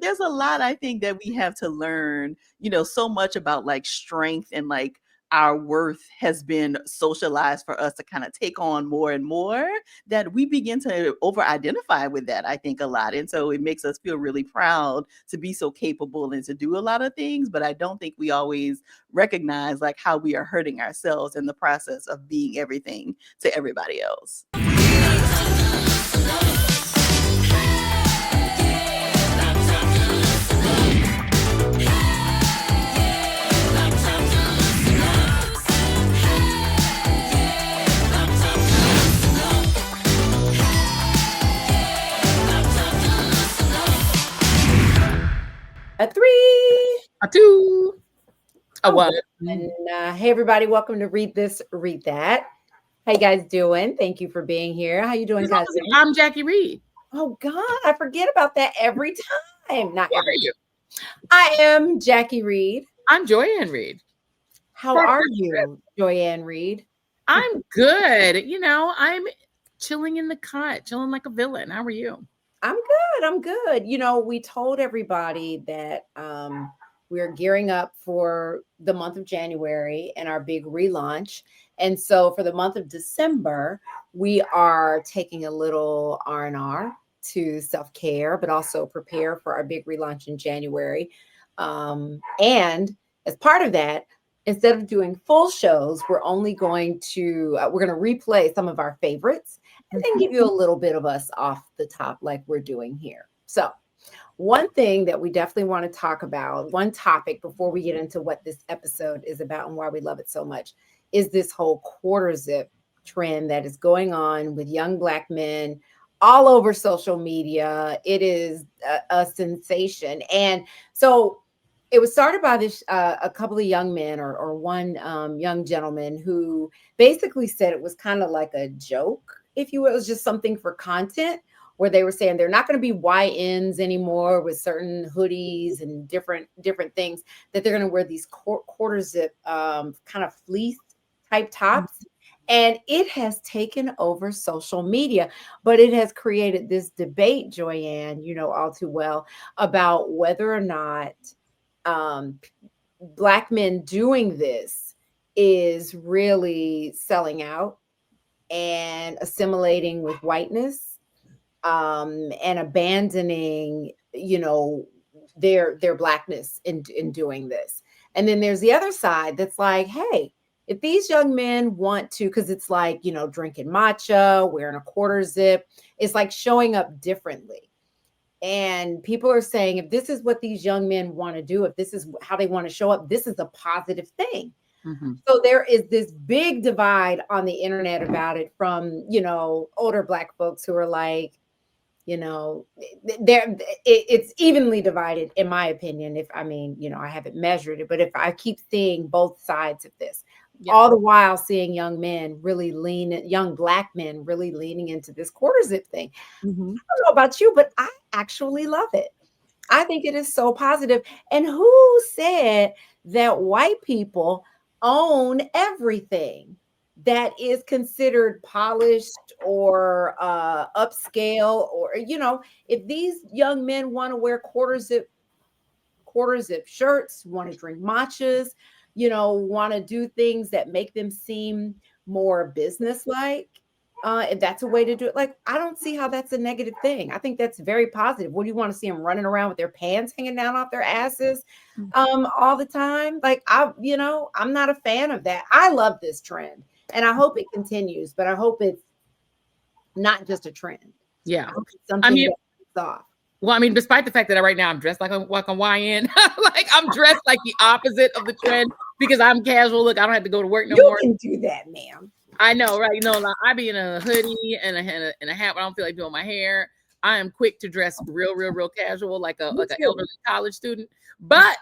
there's a lot I think that we have to learn, so much about like strength and like our worth has been socialized for us to kind of take on more and more that we begin to over identify with that, I think, a lot. And so it makes us feel really proud to be so capable and to do a lot of things. But I don't think we always recognize like how we are hurting ourselves in the process of being everything to everybody else. A 3, a 2, a 1. And hey, everybody, welcome to Read This, Read That. How you guys doing? Thank you for being here. How you doing, guys? I'm Jackie Reed. Oh, God, I forget about that every time. Not every time. I am Jackie Reed. I'm Joyanne Reed. How are you, Joyanne Reed? I'm good. I'm chilling in the cut, chilling like a villain. How are you? I'm good. We told everybody that we're gearing up for the month of January and our big relaunch. And so for the month of December, we are taking a little R&R to self-care, but also prepare for our big relaunch in January. And as part of that, instead of doing full shows, we're going to replay some of our favorites and then give you a little bit of us off the top like we're doing here. So one thing that we definitely want to talk about, one topic before we get into what this episode is about and why we love it so much, is this whole quarter zip trend that is going on with young Black men all over social media. It is a sensation. And so it was started by a couple of young men or one young gentleman who basically said it was kind of like a joke, if you will. It was just something for content, where they were saying they're not going to be YNs anymore with certain hoodies and different things, that they're going to wear these quarter zip kind of fleece type tops. And it has taken over social media, but it has created this debate, Joyanne, all too well, about whether or not Black men doing this is really selling out and assimilating with whiteness, and abandoning, their Blackness in doing this. And then there's the other side that's like, hey, if these young men want to, because it's like, drinking matcha, wearing a quarter zip, it's like showing up differently. And people are saying, if this is what these young men want to do, if this is how they want to show up, this is a positive thing. Mm-hmm. So there is this big divide on the internet about it from, older Black folks who are like, it's evenly divided, in my opinion. I haven't measured it, but if I keep seeing both sides of this, all the while seeing young Black men really leaning into this quarter zip thing. Mm-hmm. I don't know about you, but I actually love it. I think it is so positive. And who said that white people own everything that is considered polished or upscale, or if these young men want to wear quarter zip shirts, want to drink matchas, want to do things that make them seem more business-like, if that's a way to do it, like, I don't see how that's a negative thing. I think that's very positive. What do you want to see them running around with their pants hanging down off their asses all the time? Like, I'm not a fan of that. I love this trend, and I hope it continues, but I hope it's not just a trend. Yeah. Something that's off. Well, despite the fact that right now I'm dressed like a YN, like I'm dressed like the opposite of the trend because I'm casual. Look, I don't have to go to work no more. You can do that, ma'am. I know, right? Like, I be in a hoodie and a hat, but I don't feel like doing my hair. I am quick to dress real casual, like an elderly college student. But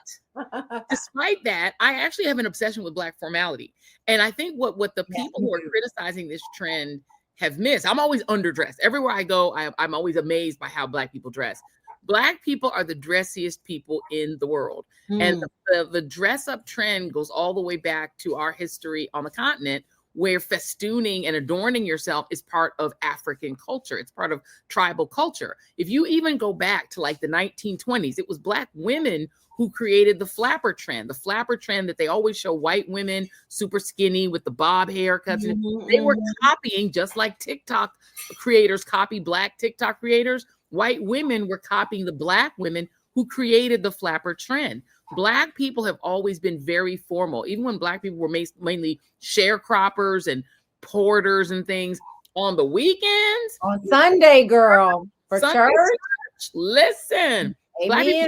despite that, I actually have an obsession with Black formality. And I think what the people who are criticizing this trend have missed. I'm always underdressed. Everywhere I go, I'm always amazed by how Black people dress. Black people are the dressiest people in the world. And the dress up trend goes all the way back to our history on the continent, where festooning and adorning yourself is part of African culture. It's part of tribal culture. If you even go back to like the 1920s, it was Black women who created the flapper trend. The flapper trend that they always show white women super skinny with the bob haircuts. Mhm, They were mhm. copying, just like TikTok creators copy Black TikTok creators. White women were copying the Black women who created the flapper trend. Black people have always been very formal, even when Black people were mainly sharecroppers and porters and things. On the weekends, On Sunday, girl, for Sunday church. church, listen, Black people. Amen.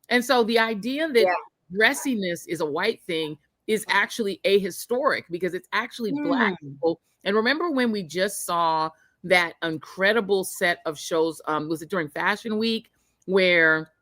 And so the idea that Yeah. dressiness is a white thing is actually ahistoric, because it's actually Black people. And remember when we just saw that incredible set of shows, was it during Fashion Week, where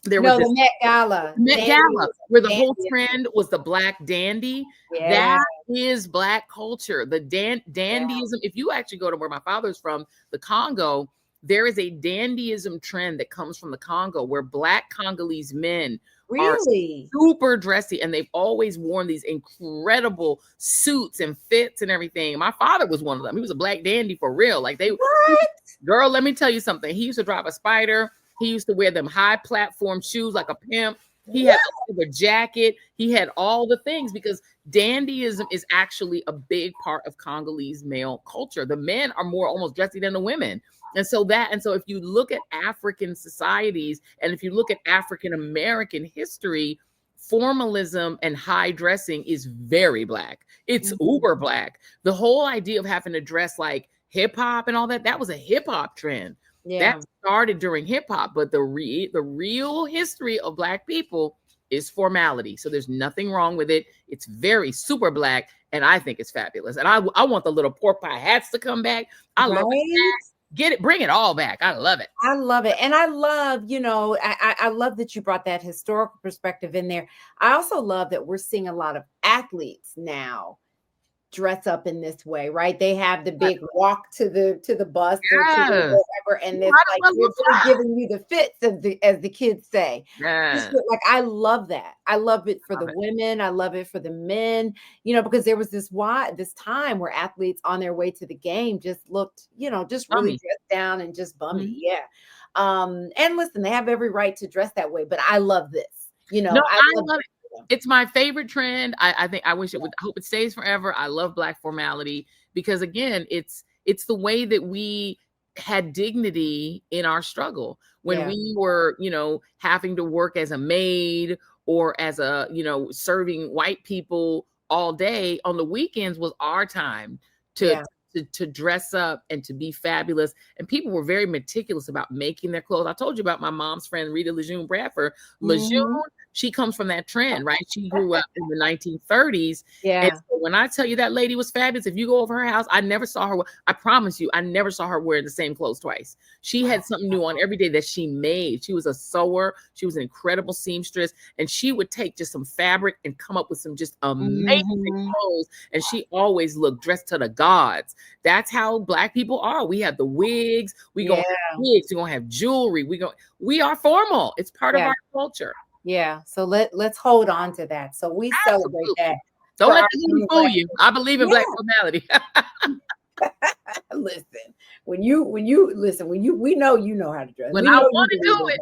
there was No, this the Met Gala. Met Gala, where the whole Dandy. trend was the Black dandy? Yeah. That is Black culture. The dandyism. If you actually go to where my father's from, the Congo, there is a dandyism trend that comes from the Congo, where Black Congolese men are Really? super dressy, and they've always worn these incredible suits and fits and everything. My father was one of them. He was a Black dandy for real. Like What? girl, let me tell you something. He used to drive a Spider. He used to wear them high platform shoes like a pimp. He had a silver jacket. He had all the things, because dandyism is actually a big part of Congolese male culture. The men are more almost dressy than the women. And so if you look at African societies, and if you look at African American history, formalism and high dressing is very Black. It's uber Black. The whole idea of having to dress like hip hop and all that was a hip hop trend. Yeah. That started during hip hop, but the real history of Black people is formality. So there's nothing wrong with it. It's very super Black, and I think it's fabulous. And I want the little pork pie hats to come back. I love it. Get it, bring it all back. I love it. I love it. And I love, I love that you brought that historical perspective in there. I also love that we're seeing a lot of athletes now dress up in this way, right? They have the big walk to the bus or to the whatever, and it's like they're giving you the fits, as the kids say. Like, I love that. I love it for the women. I love it for the men, because there was this time where athletes on their way to the game just looked, just really dressed down and just bummy. Yeah. And listen, they have every right to dress that way, but I love this. I love it. It's my favorite trend. I think I hope it stays forever. I love Black formality, because again, it's the way that we had dignity in our struggle when we were, having to work as a maid or as a, serving white people all day. On the weekends was our time to dress up and to be fabulous. And people were very meticulous about making their clothes. I told you about my mom's friend, Rita Lejeune Bradford. Lejeune, she comes from that trend, right? She grew up in the 1930s. Yeah. And so when I tell you that lady was fabulous, if you go over her house, I never saw her. I promise you, I never saw her wearing the same clothes twice. She had something new on every day that she made. She was a sewer. She was an incredible seamstress. And she would take just some fabric and come up with some just amazing clothes. And she always looked dressed to the gods. That's how Black people are. We have the wigs. We gonna have wigs. We're gonna have jewelry. We are formal. It's part of our culture. Yeah. So let's hold on to that. So we celebrate that. Don't let the fool you. I believe in Black formality. Listen, we know you know how to dress. When I want to do it,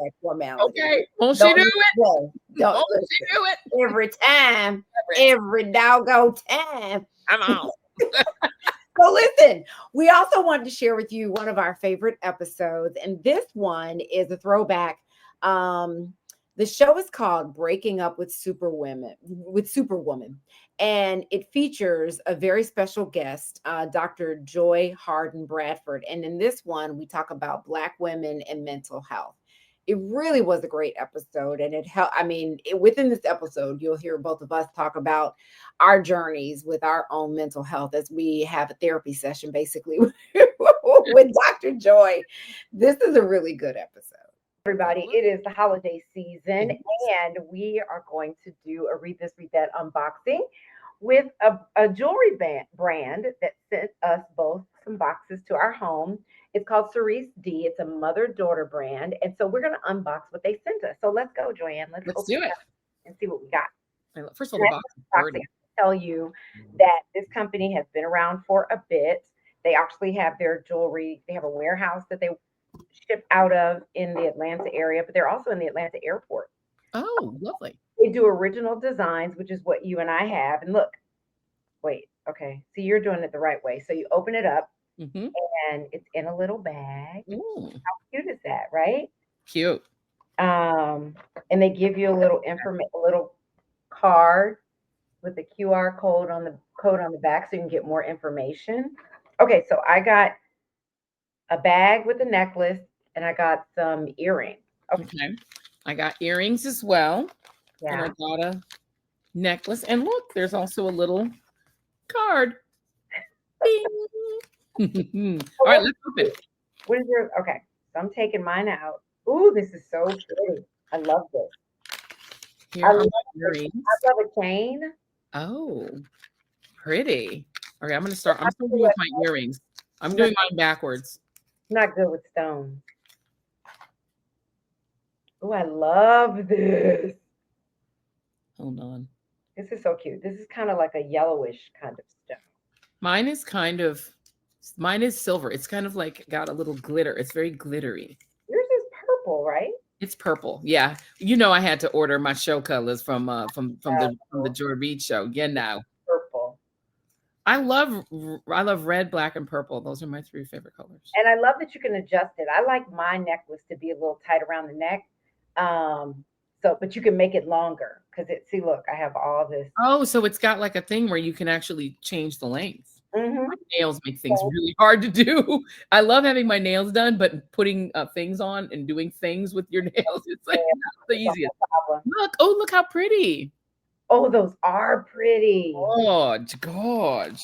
okay. Won't she do it? Won't she do it? Every time, every doggone time. I'm on. So listen, we also wanted to share with you one of our favorite episodes, and this one is a throwback. The show is called Breaking Up with Superwoman, and it features a very special guest, Dr. Joy Harden Bradford. And in this one, we talk about Black women and mental health. It really was a great episode, and it helped. I mean, within this episode, you'll hear both of us talk about our journeys with our own mental health as we have a therapy session, basically, with Dr. Joy. This is a really good episode. Everybody, it is the holiday season, and we are going to do a Read This, Read That unboxing with a jewelry brand that sent us both some boxes to our home. It's called Cerise D. It's a mother-daughter brand, and so we're going to unbox what they sent us. So let's go, Joanne. Let's do it and see what we got. First of all, the box is dirty. tell you that this company has been around for a bit. They actually have their jewelry. They have a warehouse that they ship out of in the Atlanta area, but they're also in the Atlanta airport. Oh, lovely. They do original designs, which is what you and I have. And look, wait, okay. So you're doing it the right way. So you open it up Mm-hmm. and it's in a little bag. Ooh, How cute is that, right? cute. Um, and they give you a little a little card with the QR code on the back so you can get more information. Okay, so I got a bag with a necklace and I got some earrings. Okay, Okay. I got earrings as well. And I yeah. got a necklace. And look, there's also a little card. Bing. So All right, let's open. what is your okay? So I'm taking mine out. Ooh, this is so pretty. I love this. Here I are love my earrings. I love a chain. Oh, pretty. Okay, I'm I starting feel with like my earrings. I'm I'm doing mine backwards. not good with stones. Oh, I love this. Hold on. This is so cute. This is kind of like a yellowish kind of stone. Mine is mine is silver. It's kind of like got a little glitter. It's very glittery. Yours is purple, right? It's purple. Yeah. You know I had to order my show colors from the Joy Reid show. Yeah, now. Purple. I love red, black, and purple. Those are my three favorite colors. And I love that you can adjust it. I like my necklace to be a little tight around the neck. So but you can make it longer because see, look, I have all this. Oh, so it's got like a thing where you can actually change the length. Mm-hmm. My nails make things really hard to do. I love having my nails done, but putting things on and doing things with your nails, it's like not the easiest. Look how pretty. Oh, those are pretty. Gorge.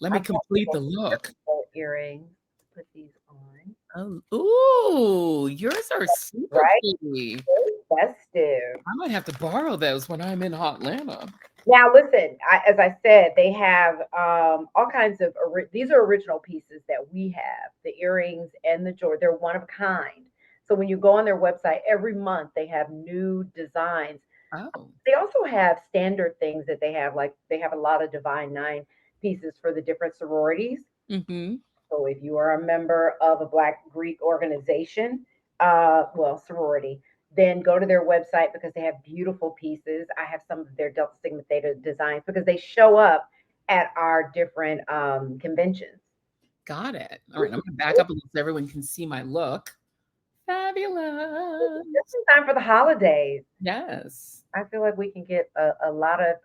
Let me complete the look. Earrings. Put these on. Oh, ooh, yours are super Right? pretty. Very festive. I might have to borrow those when I'm in Atlanta. Now, listen, as I said, they have all kinds of, these are original pieces that we have, the earrings and the jewelry. They're one of a kind. So when you go on their website, every month they have new designs. Oh, They also have standard things that they have, like they have a lot of Divine Nine pieces for the different sororities. mm-hmm. So if you are a member of a Black Greek organization, well, sorority, then go to their website because they have beautiful pieces. I have some of their Delta Sigma Theta designs because they show up at our different conventions. Got it. All right, I'm gonna back up a little so everyone can see my look. Fabulous. This is time for the holidays. Yes. I feel like we can get a lot of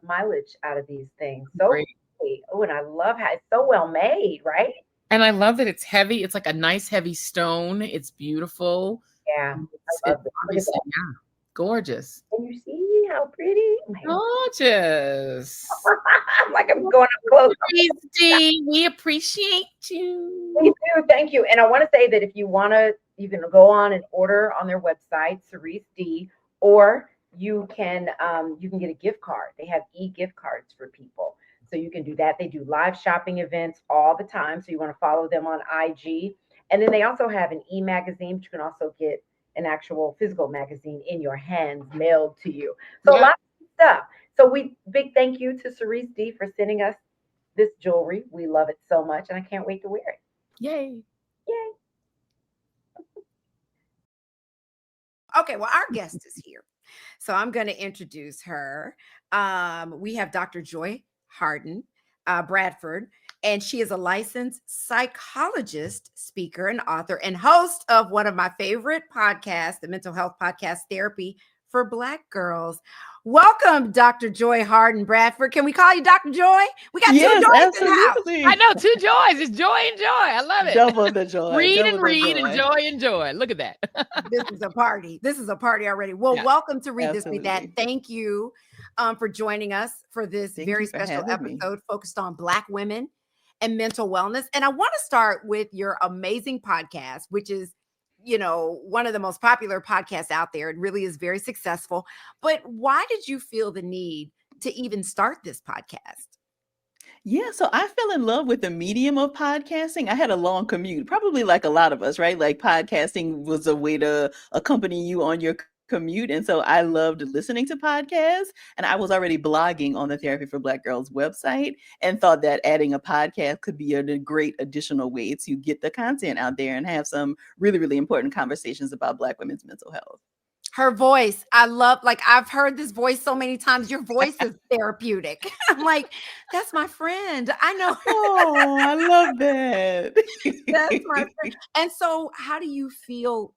mileage out of these things. So Great. pretty. Oh, and I love how it's so well made, right? And I love that it's heavy. It's like a nice heavy stone. It's beautiful. Yeah, I It's love this. Look at obviously, that. yeah, gorgeous. Can you see how pretty? Oh my Gorgeous. I'm like I'm going up close. Christy, we appreciate you. Me too. Thank you. And I want to say that if you want to, you can go on and order on their website, Cerise D, or you can get a gift card. They have e-gift cards for people. So you can do that. They do live shopping events all the time. So you want to follow them on IG. And then they also have an e-magazine, but you can also get an actual physical magazine in your hands mailed to you. So a lot of stuff. So big thank you to Cerise D for sending us this jewelry. We love it so much, and I can't wait to wear it. Yay. Yay. Okay, well, our guest is here. So I'm going to introduce her. We have Dr. Joy Harden Bradford, and she is a licensed psychologist, speaker, and author, and host of one of my favorite podcasts, the Mental Health Podcast, Therapy for Black Girls. Welcome, Dr. Joy Harden Bradford. Can we call you Dr. Joy? We got two Joys in the house. I know, two joys. It's joy and joy. I love it. Double the joy. Read double and the read joy. and joy and joy. Look at that. This is a party. This is a party already. Well, Yeah. welcome to Read This, Read That. Absolutely. Thank you for joining us for this Thank very you for special having me. episode focused on Black women and mental wellness. And I want to start with your amazing podcast, which is, one of the most popular podcasts out there. It really is very successful. But why did you feel the need to even start this podcast? Yeah, so I fell in love with the medium of podcasting. I had a long commute, probably like a lot of us, right? Like podcasting was a way to accompany you on your commute. And so I loved listening to podcasts. And I was already blogging on the Therapy for Black Girls website and thought that adding a podcast could be a great additional way to get the content out there and have some really, really important conversations about Black women's mental health. Her voice, I love, like, I've heard this voice so many times. Your voice is therapeutic. I'm like, that's my friend. I know. Oh, I love that. That's my friend. And so, how do you feel?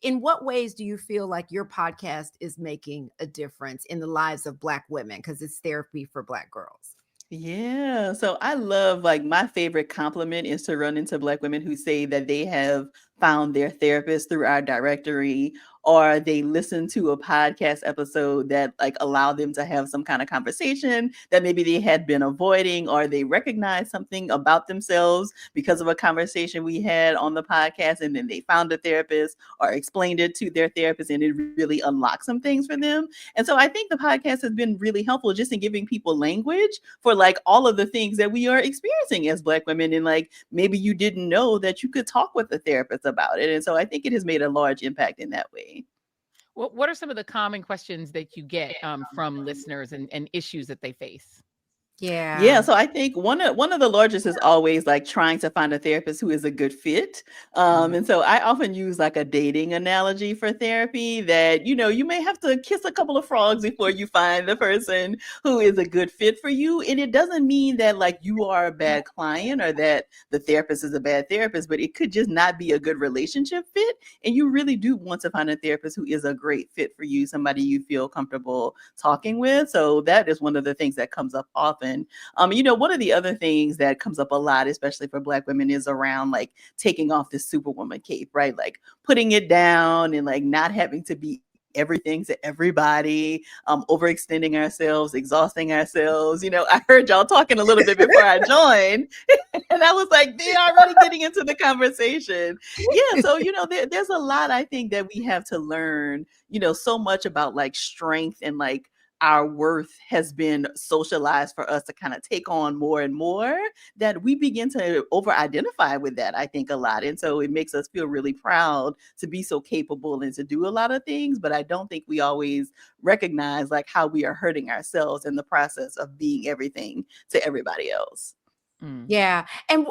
In what ways do you feel like your podcast is making a difference in the lives of Black women? Because it's therapy for Black girls. Yeah. So I love, like, my favorite compliment is to run into Black women who say that they have found their therapist through our directory, or they listen to a podcast episode that like allowed them to have some kind of conversation that maybe they had been avoiding, or they recognize something about themselves because of a conversation we had on the podcast, and then they found a therapist or explained it to their therapist, and it really unlocked some things for them. And so I think the podcast has been really helpful just in giving people language for like all of the things that we are experiencing as Black women. And like, maybe you didn't know that you could talk with a therapist about it. And so I think it has made a large impact in that way. What are some of the common questions that you get from listeners and issues that they face? Yeah, so I think one of the largest is always like trying to find a therapist who is a good fit. And so I often use like a dating analogy for therapy, that you may have to kiss a couple of frogs before you find the person who is a good fit for you. And it doesn't mean that like you are a bad client or that the therapist is a bad therapist, but it could just not be a good relationship fit. And you really do want to find a therapist who is a great fit for you, somebody you feel comfortable talking with. So that is one of the things that comes up often. One of the other things that comes up a lot, especially for Black women, is around like taking off this superwoman cape, right? Like putting it down and like not having to be everything to everybody, overextending ourselves, exhausting ourselves. I heard y'all talking a little bit before I joined, and I was like, they're already getting into the conversation. Yeah, so there's a lot I think that we have to learn. So much about like strength and like our worth has been socialized for us to kind of take on more and more, that we begin to over identify with that, I think, a lot. And so it makes us feel really proud to be so capable and to do a lot of things. But I don't think we always recognize like how we are hurting ourselves in the process of being everything to everybody else. Yeah. And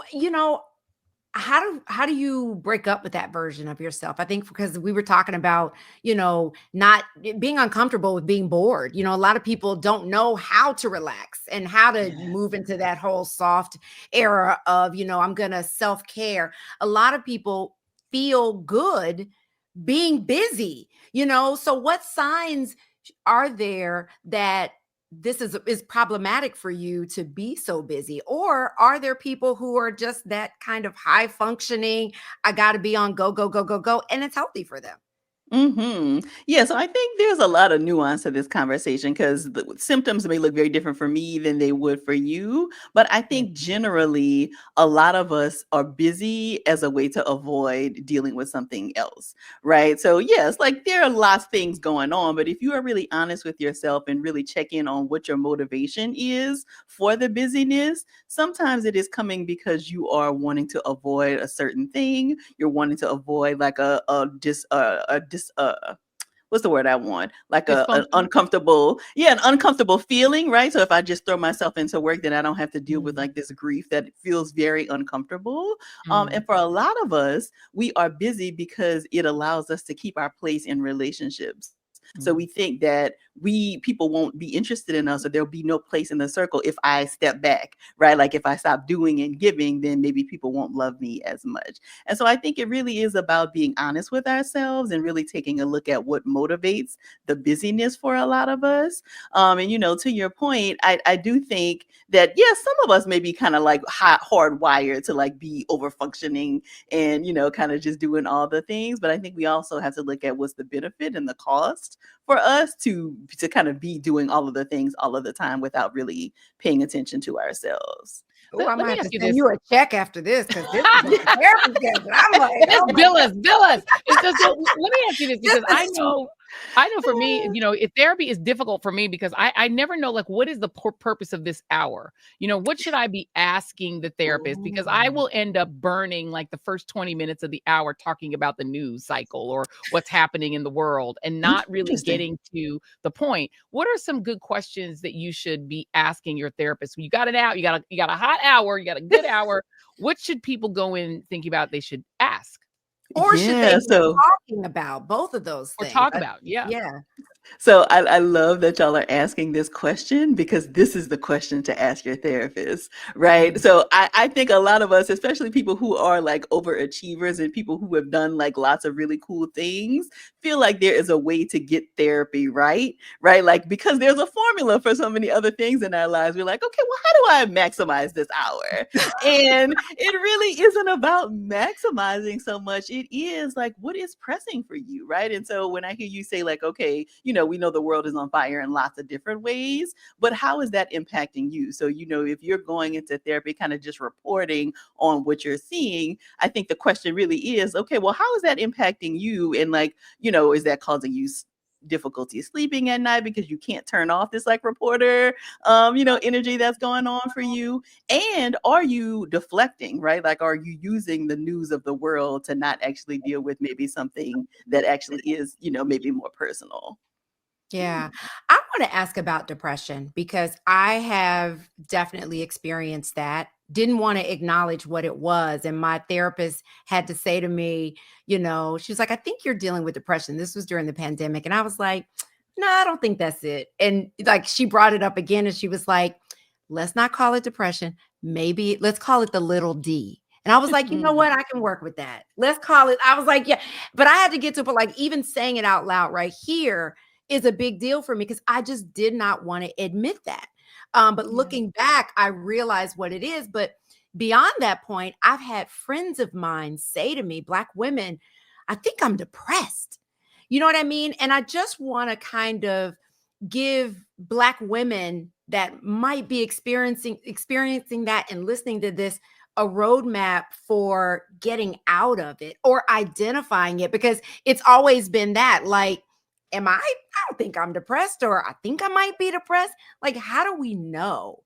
how do you break up with that version of yourself? I think because we were talking about, not being uncomfortable with being bored. A lot of people don't know how to relax and how to move into that whole soft era of, I'm going to self-care. A lot of people feel good being busy, so what signs are there that this is problematic for you to be so busy? Or are there people who are just that kind of high functioning, I got to be on go, go, go, go, go, and it's healthy for them? Yeah, so I think there's a lot of nuance to this conversation, because the symptoms may look very different for me than they would for you. But I think generally a lot of us are busy as a way to avoid dealing with something else, right? So yes, like there are lots of things going on, but if you are really honest with yourself and really check in on what your motivation is for the busyness, sometimes it is coming because you are wanting to avoid a certain thing. You're wanting to avoid like what's the word I want? Like an uncomfortable feeling, right? So if I just throw myself into work, then I don't have to deal with like this grief that feels very uncomfortable. And for a lot of us, we are busy because it allows us to keep our place in relationships. So we think that people won't be interested in us, or there'll be no place in the circle if I step back, right? Like if I stop doing and giving, then maybe people won't love me as much. And so I think it really is about being honest with ourselves and really taking a look at what motivates the busyness for a lot of us. And to your point, I do think that, yes, some of us may be kind of like hardwired to like be over functioning and, kind of just doing all the things. But I think we also have to look at what's the benefit and the cost for us to kind of be doing all of the things all of the time without really paying attention to ourselves. Oh, I might have to send you a check after this, because this is what therapist gets. I'm like, bill us. Let me ask you this, because I know I know for me, if therapy is difficult for me because I never know like what is the purpose of this hour? What should I be asking the therapist? Because I Ooh, will end up burning like the first 20 minutes of the hour talking about the news cycle or what's happening in the world and not really interesting. getting to the point. What are some good questions that you should be asking your therapist? You got it out, you got a hot hour, you got a good hour. What should people go in thinking about they should ask Or should they Yeah. be So talking about both of those or things? talk about? Yeah. Yeah. So I love that y'all are asking this question because this is the question to ask your therapist, right? Mhm. So I think a lot of us, especially people who are like overachievers and people who have done like lots of really cool things, feel like there is a way to get therapy, right? Right? Like because there's a formula for so many other things in our lives. We're like, okay, well, how do I maximize this hour? And it really isn't about maximizing so much. It is like, what is pressing for you, right? And so when I hear you say, like, okay, we know the world is on fire in lots of different ways, but how is that impacting you? So, if you're going into therapy, kind of just reporting on what you're seeing, I think the question really is, okay, well, how is that impacting you? And like, is that causing you difficulty sleeping at night because you can't turn off this like reporter energy that's going on for you? And are you deflecting, right? Like, are you using the news of the world to not actually deal with maybe something that actually is, maybe more personal? Yeah. I want to ask about depression because I have definitely experienced that. Didn't want to acknowledge what it was. And my therapist had to say to me, she was like, I think you're dealing with depression. This was during the pandemic. And I was like, no, I don't think that's it. And like she brought it up again and she was like, let's not call it depression. Maybe let's call it the little D. And I was like, you know Mm, what? I can work with that. Let's call it. I was like, yeah. But I had to get to, but like even saying it out loud right here is a big deal for me because I just did not want to admit that. But yeah. looking back, I realized what it is. But beyond that point, I've had friends of mine say to me, Black women, I think I'm depressed. You know what I mean? And I just want to kind of give Black women that might be experiencing that and listening to this a roadmap for getting out of it or identifying it because it's always been that like I don't think I'm depressed or I think I might be depressed. Like how do we know?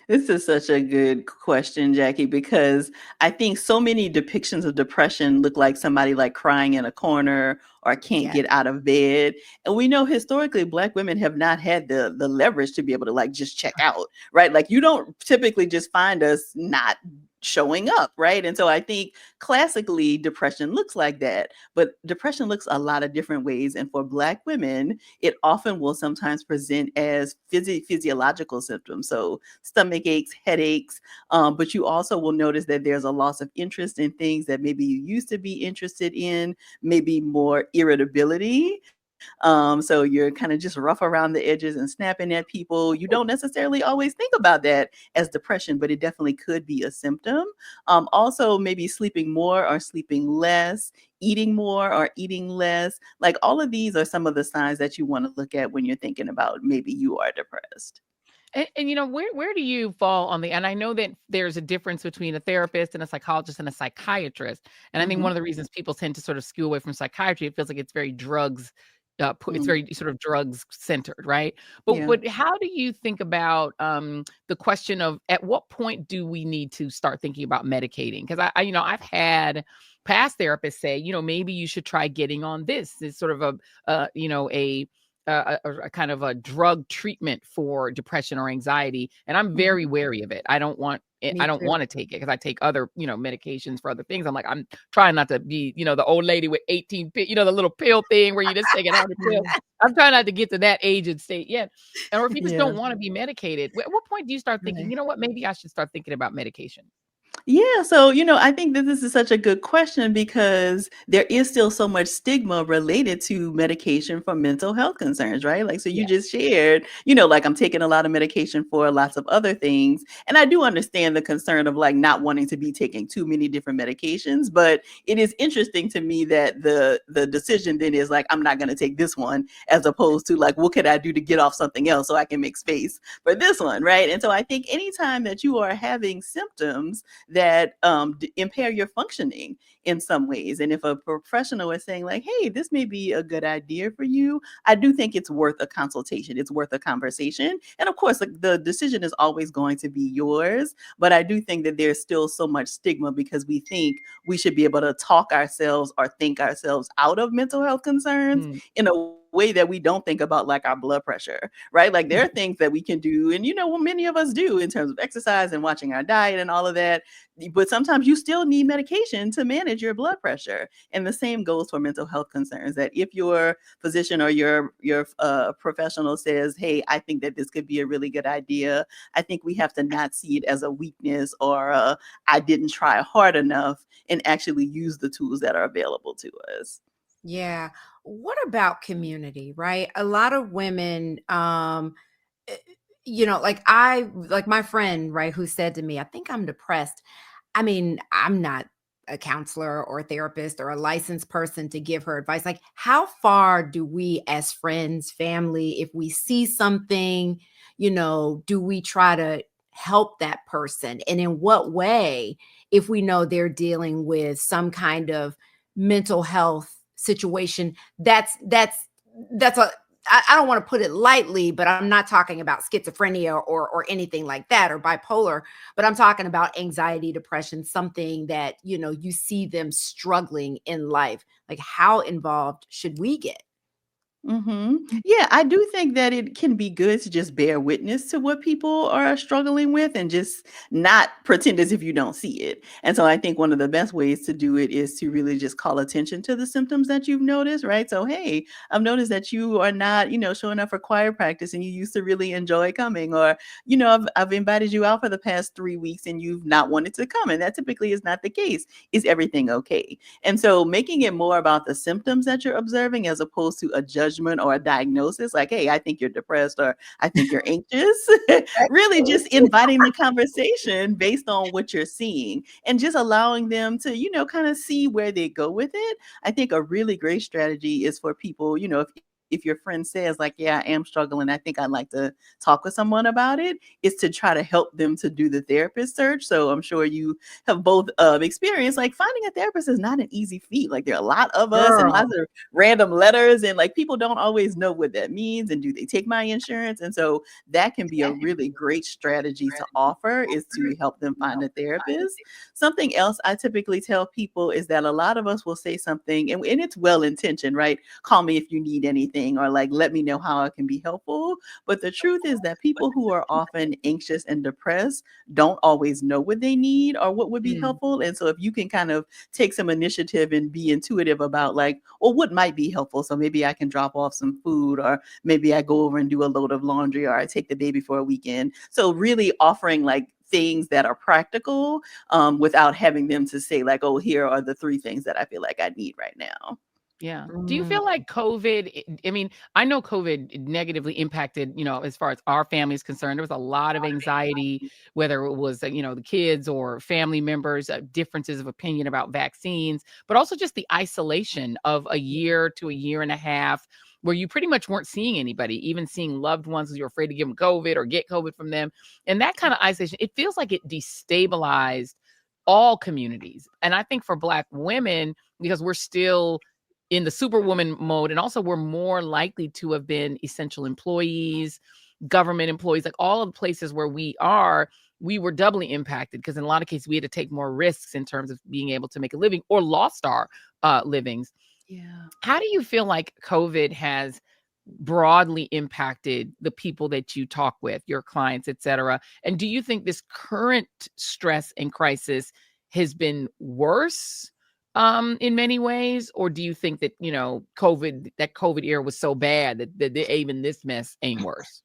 This is such a good question, Jackie, because I think so many depictions of depression look like somebody like crying in a corner or can't Yeah. get out of bed. And we know historically Black women have not had the leverage to be able to like just check out, right? Like you don't typically just find us not showing up, right? And so I think classically depression looks like that, but depression looks a lot of different ways. And for Black women, it often will sometimes present as physiological symptoms. So stomach aches, headaches, but you also will notice that there's a loss of interest in things that maybe you used to be interested in, maybe more irritability. So you're kind of just rough around the edges and snapping at people. You don't necessarily always think about that as depression, but it definitely could be a symptom. Also, maybe sleeping more or sleeping less, eating more or eating less. Like all of these are some of the signs that you want to look at when you're thinking about maybe you are depressed. And where do you fall on the and I know that there's a difference between a therapist and a psychologist and a psychiatrist. And I think Hmm. one of the reasons people tend to sort of skew away from psychiatry, it feels like it's very drugs it's Mm, very sort of drugs centered, right? But yeah. how do you think about the question of at what point do we need to start thinking about medicating? Because I've had past therapists say, maybe you should try getting on this. It's sort of a kind of a drug treatment for depression or anxiety, and I'm very Mhm. wary of it. I don't want it. Me I don't too. want to take it because I take other, medications for other things. I'm trying not to be, the old lady with 18, the little pill thing where you just take it out of the pill. I'm trying not to get to that age and state yet. And or if you just Yeah. don't want to be medicated, at what point do you start thinking, Right. you know what, maybe I should start thinking about medication? Yeah, so I think that this is such a good question because there is still so much stigma related to medication for mental health concerns, right? Like, so you Yeah. just shared, like I'm taking a lot of medication for lots of other things. And I do understand the concern of like not wanting to be taking too many different medications, but it is interesting to me that the decision then is like, I'm not going to take this one as opposed to like, what could I do to get off something else so I can make space for this one, right? And so I think anytime that you are having symptoms that impair your functioning in some ways. And if a professional is saying like, hey, this may be a good idea for you, I do think it's worth a consultation. It's worth a conversation. And of course, like, the decision is always going to be yours. But I do think that there's still so much stigma because we think we should be able to talk ourselves or think ourselves out of mental health concerns Mm. in a way that we don't think about like our blood pressure, right? Like there are things that we can do, and well, many of us do in terms of exercise and watching our diet and all of that. But sometimes you still need medication to manage your blood pressure, and the same goes for mental health concerns. That if your physician or your professional says, "Hey, I think that this could be a really good idea," I think we have to not see it as a weakness or I didn't try hard enough, and actually use the tools that are available to us. Yeah. What about community, right? A lot of women, eh, like my friend, right, who said to me, I think I'm depressed. I mean, I'm not a counselor or a therapist or a licensed person to give her advice. Like, how far do we, as friends, family, if we see something, do we try to help that person? And in what way, if we know they're dealing with some kind of mental health situation, that's a I don't want to put it lightly, but I'm not talking about schizophrenia or anything like that or bipolar, but I'm talking about anxiety, depression, something that, you see them struggling in life. Like, how involved should we get? Yeah, I do think that it can be good to just bear witness to what people are struggling with and just not pretend as if you don't see it. And so I think one of the best ways to do it is to really just call attention to the symptoms that you've noticed, right? So, hey, I've noticed that you are not, showing up for choir practice and you used to really enjoy coming, or, I've invited you out for the past 3 weeks and you've not wanted to come. And that typically is not the case. Is everything okay? And so making it more about the symptoms that you're observing as opposed to a judgment or a diagnosis, like, hey, I think you're depressed or I think you're anxious, really just inviting the conversation based on what you're seeing and just allowing them to, kind of see where they go with it. I think a really great strategy is for people, if your friend says like, yeah, I am struggling, I think I'd like to talk with someone about it, is to try to help them to do the therapist search. So I'm sure you have both experienced like finding a therapist is not an easy feat. Like there are a lot of us and lots Girl. of random letters, and like people don't always know what that means and do they take my insurance. And so that can be a really great strategy to offer, is to help them find a therapist. Something else I typically tell people is that a lot of us will say something, and it's well intentioned, right? Call me if you need anything, or like, let me know how I can be helpful. But the truth is that people who are often anxious and depressed don't always know what they need or what would be Mm. helpful. And so if you can kind of take some initiative and be intuitive about like, well, what might be helpful? So maybe I can drop off some food, or maybe I go over and do a load of laundry, or I take the baby for a weekend. So really offering like things that are practical, without having them to say like, oh, here are the 3 things that I feel like I need right now. Yeah. Do you Mm. feel like COVID, I mean, I know COVID negatively impacted, as far as our family is concerned. There was a lot of anxiety, whether it was, the kids or family members, differences of opinion about vaccines, but also just the isolation of a year to a year and a half where you pretty much weren't seeing anybody, even seeing loved ones because you're afraid to give them COVID or get COVID from them. And that kind of isolation, it feels like it destabilized all communities. And I think for Black women, because we're still in the superwoman mode, and also we're more likely to have been essential employees, government employees, like all of the places where we were doubly impacted because in a lot of cases we had to take more risks in terms of being able to make a living or lost our livings. Yeah. How do you feel like COVID has broadly impacted the people that you talk with, your clients, et cetera? And do you think this current stress and crisis has been worse in many ways? Or do you think that, that COVID era was so bad that even this mess ain't worse?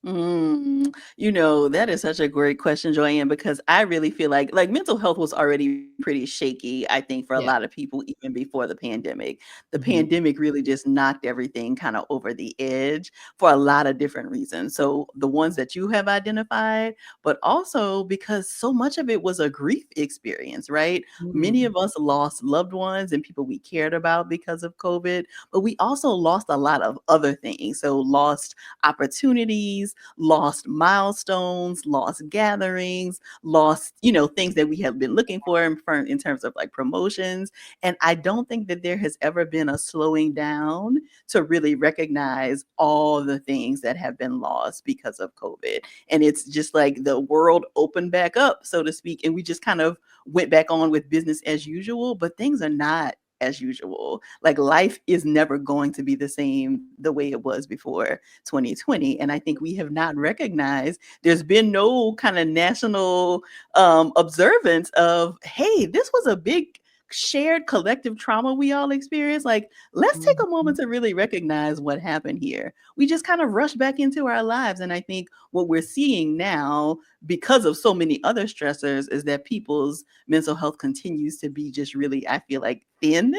That is such a great question, Joanne, because I really feel like mental health was already pretty shaky, I think, for a Yeah. lot of people even before the pandemic. The Mhm. pandemic really just knocked everything kind of over the edge for a lot of different reasons. So the ones that you have identified, but also because so much of it was a grief experience, right? Many Mm. of us lost loved ones and people we cared about because of COVID, but we also lost a lot of other things. So lost opportunities, lost milestones, lost gatherings, lost, things that we have been looking for in terms of like promotions. And I don't think that there has ever been a slowing down to really recognize all the things that have been lost because of COVID. And it's just like the world opened back up, so to speak, and we just kind of went back on with business as usual, but things are not as usual. Like life is never going to be the same the way it was before 2020. And I think we have not recognized there's been no kind of national observance of, hey, this was a big shared collective trauma we all experienced. Like, let's take a moment to really recognize what happened here. We just kind of rushed back into our lives. And I think what we're seeing now, because of so many other stressors, is that people's mental health continues to be just really, I feel like, thin.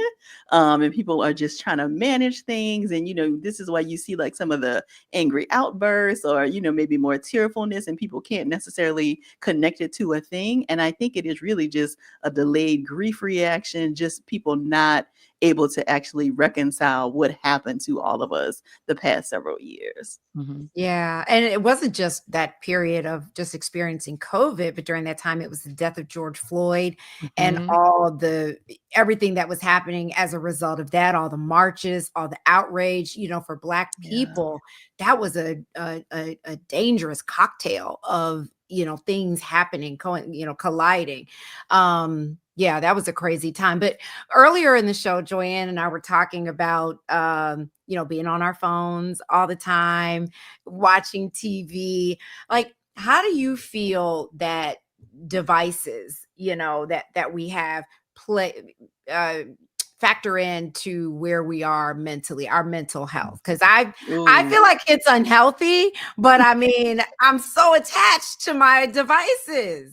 And people are just trying to manage things. And, this is why you see like some of the angry outbursts or, maybe more tearfulness, and people can't necessarily connect it to a thing. And I think it is really just a delayed grief reaction, just people not able to actually reconcile what happened to all of us the past several years. Mm-hmm. Yeah. And it wasn't just that period of just experiencing COVID, but during that time, it was the death of George Floyd and everything that was happening as a result of that, all the marches, all the outrage, for Black people. That was a dangerous cocktail of, things happening, colliding. Yeah, that was a crazy time. But earlier in the show, Joanne and I were talking about, being on our phones all the time, watching TV. Like, how do you feel that devices, that we have factor into where we are mentally, our mental health? Because I feel like it's unhealthy, but I mean, I'm so attached to my devices.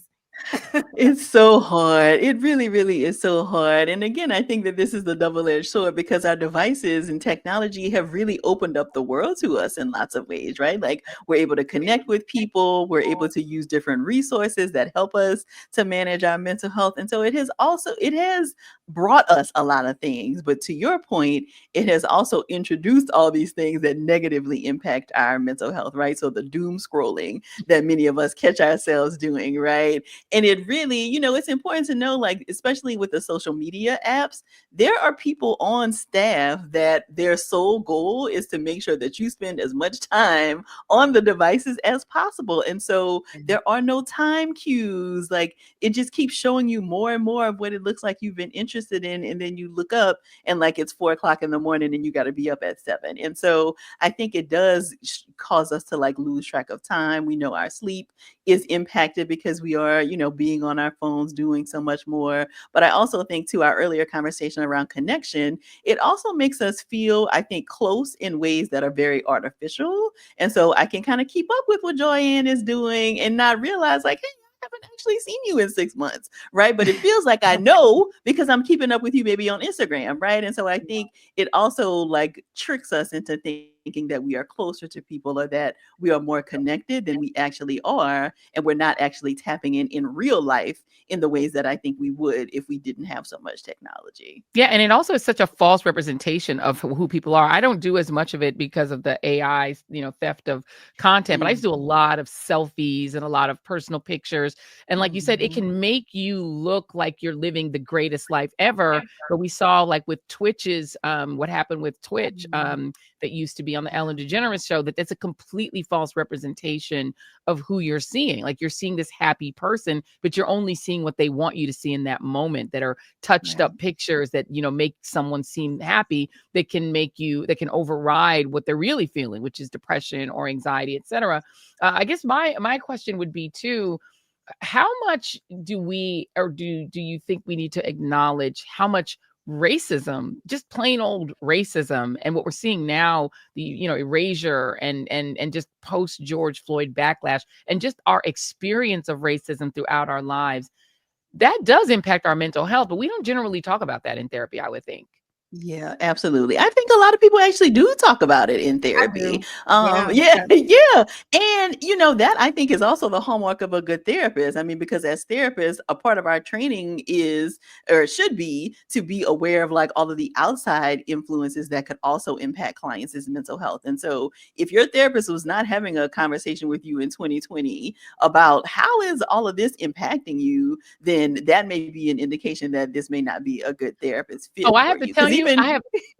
It's so hard. It really, really is so hard. And again, I think that this is the double-edged sword, because our devices and technology have really opened up the world to us in lots of ways, right? Like, we're able to connect with people, we're able to use different resources that help us to manage our mental health. And so it has brought us a lot of things, but to your point, it has also introduced all these things that negatively impact our mental health, right? So the doom scrolling that many of us catch ourselves doing, right? And it really, it's important to know, like, especially with the social media apps, there are people on staff that their sole goal is to make sure that you spend as much time on the devices as possible. And so there are no time cues. Like, it just keeps showing you more and more of what it looks like you've been interested in. And then you look up and like it's 4:00 in the morning and you got to be up at 7. And so I think it does cause us to like lose track of time. We know our sleep is impacted because we are, being on our phones, doing so much more. But I also think, to our earlier conversation around connection, it also makes us feel, I think, close in ways that are very artificial. And so I can kind of keep up with what Joyanne is doing and not realize, like, hey, I haven't actually seen you in 6 months, right? But it feels like I know because I'm keeping up with you maybe on Instagram, right? And so I think it also like tricks us into thinking that we are closer to people, or that we are more connected than we actually are, and we're not actually tapping in real life in the ways that I think we would if we didn't have so much technology. Yeah, and it also is such a false representation of who people are. I don't do as much of it because of the AI, theft of content, but I used to do a lot of selfies and a lot of personal pictures. And like you said, it can make you look like you're living the greatest life ever. But we saw, like with Twitch's, what happened with Twitch, that used to be on the Ellen DeGeneres show, that it's a completely false representation of who you're seeing. Like, you're seeing this happy person, but you're only seeing what they want you to see in that moment, that are touched up pictures that, make someone seem happy, that can override what they're really feeling, which is depression or anxiety, etc. I guess my question would be too, how much do you think we need to acknowledge how much racism, just plain old racism, and what we're seeing now, the erasure and just post George Floyd backlash, and just our experience of racism throughout our lives, that does impact our mental health, but we don't generally talk about that in therapy, I would think. Yeah, absolutely. I think a lot of people actually do talk about it in I therapy. do. Yeah. Yeah, Okay. yeah. And that I think is also the hallmark of a good therapist. I mean, because as therapists, a part of our training is or should be to be aware of like all of the outside influences that could also impact clients' mental health. And so if your therapist was not having a conversation with you in 2020 about how is all of this impacting you, then that may be an indication that this may not be a good therapist fit Oh, I for have to you. tell Because you, even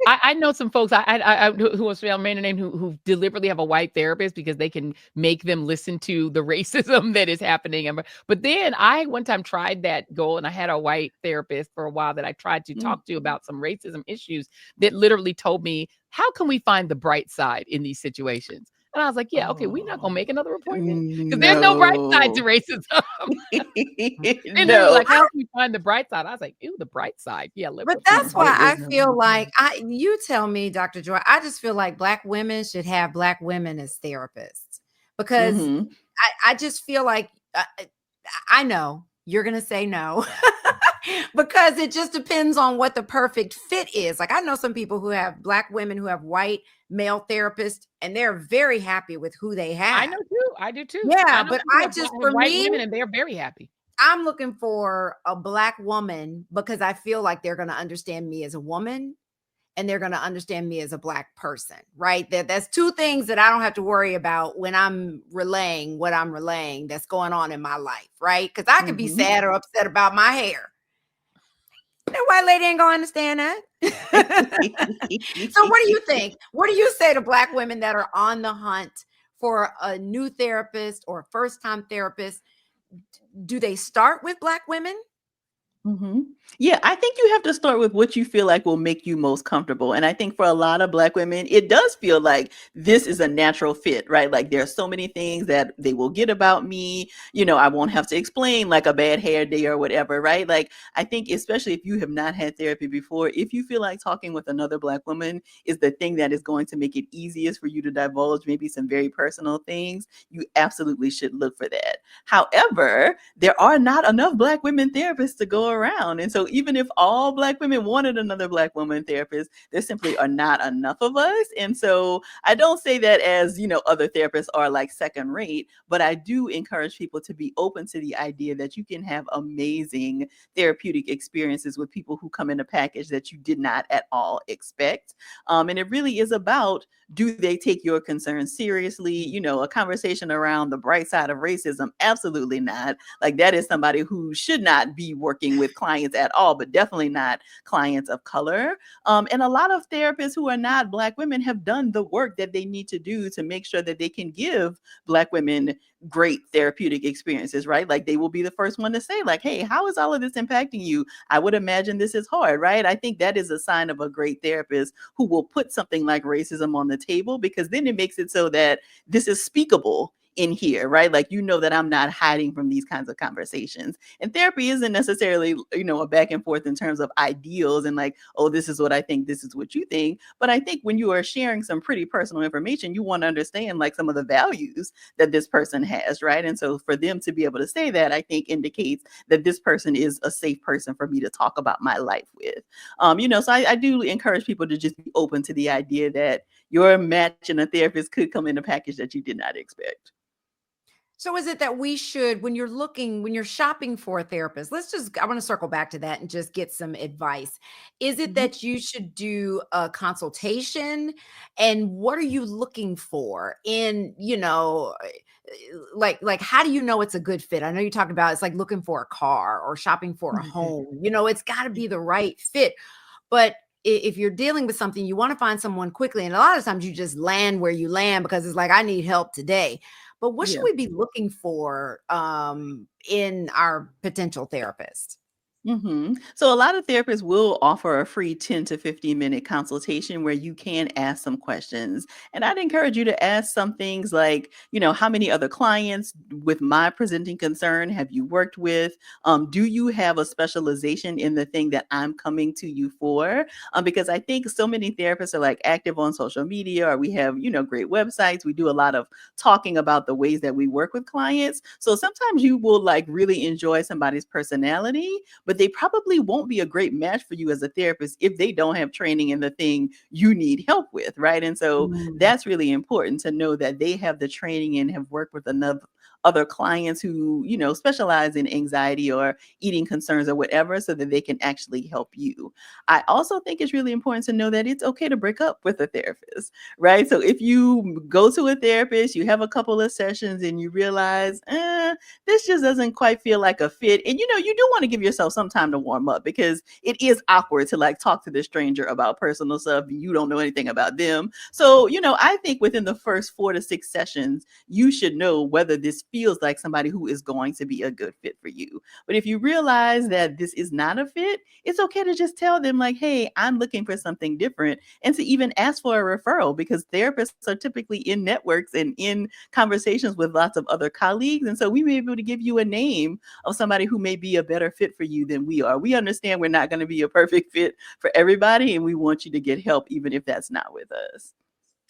I know some folks who was a man name who deliberately have a white therapist because they can make them listen to the racism that is happening. But then I one time tried that goal, and I had a white therapist for a while that I tried to Mm. talk to about some racism issues that literally told me, how can we find the bright side in these situations? And I was like, yeah, okay, we're not gonna make Oh, another appointment because there's no bright side to no. racism. And they were No. like, how can we find the bright side? I was like, ew, the bright side. Yeah, But let's that's talk why about I Mhm. that. feel like you tell me, Dr. Joy, I just feel like Black women should have Black women as therapists because Mhm. I just feel like I know you're going to say no because it just depends on what the perfect fit is. Like I know some people who have Black women who have white male therapists and they're very happy with who they I have. know too. I do too. I Yeah, know but people I have just, have for white me, women and they're very happy. I'm looking for a Black woman because I feel like they're going to understand me as a woman and they're going to understand me as a Black person, right? That's two things that I don't have to worry about when I'm relaying what I'm relaying that's going on in my life, right? Because I could be Mhm. sad or upset about my hair. That white lady ain't gonna understand that. So what do you think? What do you say to Black women that are on the hunt for a new therapist or a first-time therapist? Do they start with Black women? Mhm. Yeah, I think you have to start with what you feel like will make you most comfortable. And I think for a lot of Black women, it does feel like this is a natural fit, right? Like there are so many things that they will get about me. I won't have to explain like a bad hair day or whatever, right? Like I think, especially if you have not had therapy before, if you feel like talking with another Black woman is the thing that is going to make it easiest for you to divulge maybe some very personal things, you absolutely should look for that. However, there are not enough Black women therapists to go around. And so even if all Black women wanted another Black woman therapist, there simply are not enough of us. And so I don't say that as, other therapists are like second rate, but I do encourage people to be open to the idea that you can have amazing therapeutic experiences with people who come in a package that you did not at all expect. And it really is about, do they take your concerns seriously? A conversation around the bright side of racism, absolutely not. Like that is somebody who should not be working with clients at all, but definitely not clients of color. And a lot of therapists who are not Black women have done the work that they need to do to make sure that they can give Black women great therapeutic experiences, right? Like they will be the first one to say like, hey, how is all of this impacting you? I would imagine this is hard, right? I think that is a sign of a great therapist who will put something like racism on the table, because then it makes it so that this is speakable in here, right? Like, that I'm not hiding from these kinds of conversations. And therapy isn't necessarily, a back and forth in terms of ideals and like, oh, this is what I think, this is what you think. But I think when you are sharing some pretty personal information, you want to understand like some of the values that this person has, right? And so for them to be able to say that, I think indicates that this person is a safe person for me to talk about my life with. So I do encourage people to just be open to the idea that your match and a therapist could come in a package that you did not expect. So is it that we should, when you're shopping for a therapist, I want to circle back to that and just get some advice. Is it Mhm. that you should do a consultation? And what are you looking for in, like how do you know it's a good fit? I know you talked about it's like looking for a car or shopping for a home. It's got to be the right fit. But if you're dealing with something, you want to find someone quickly. And a lot of times you just land where you land because it's like, I need help today. But what should Yeah. we be looking for in our potential therapist? So a lot of therapists will offer a free 10 to 15-minute consultation where you can ask some questions. And I'd encourage you to ask some things like, how many other clients with my presenting concern have you worked with? Do you have a specialization in the thing that I'm coming to you for? Because I think so many therapists are like active on social media, or we have, great websites. We do a lot of talking about the ways that we work with clients. So sometimes you will like really enjoy somebody's personality, but but they probably won't be a great match for you as a therapist if they don't have training in the thing you need help with, right? And so Mm. that's really important to know that they have the training and have worked with enough other clients who, specialize in anxiety or eating concerns or whatever, so that they can actually help you. I also think it's really important to know that it's okay to break up with a therapist, right? So if you go to a therapist, you have a couple of sessions and you realize, this just doesn't quite feel like a fit. And you do want to give yourself some time to warm up, because it is awkward to like talk to this stranger about personal stuff. You don't know anything about them. So, I think within the first 4 to 6 sessions, you should know whether this feels like somebody who is going to be a good fit for you. But if you realize that this is not a fit, it's okay to just tell them, like, hey, I'm looking for something different, and to even ask for a referral, because therapists are typically in networks and in conversations with lots of other colleagues. And so we may be able to give you a name of somebody who may be a better fit for you than we are. We understand we're not going to be a perfect fit for everybody, and we want you to get help even if that's not with us.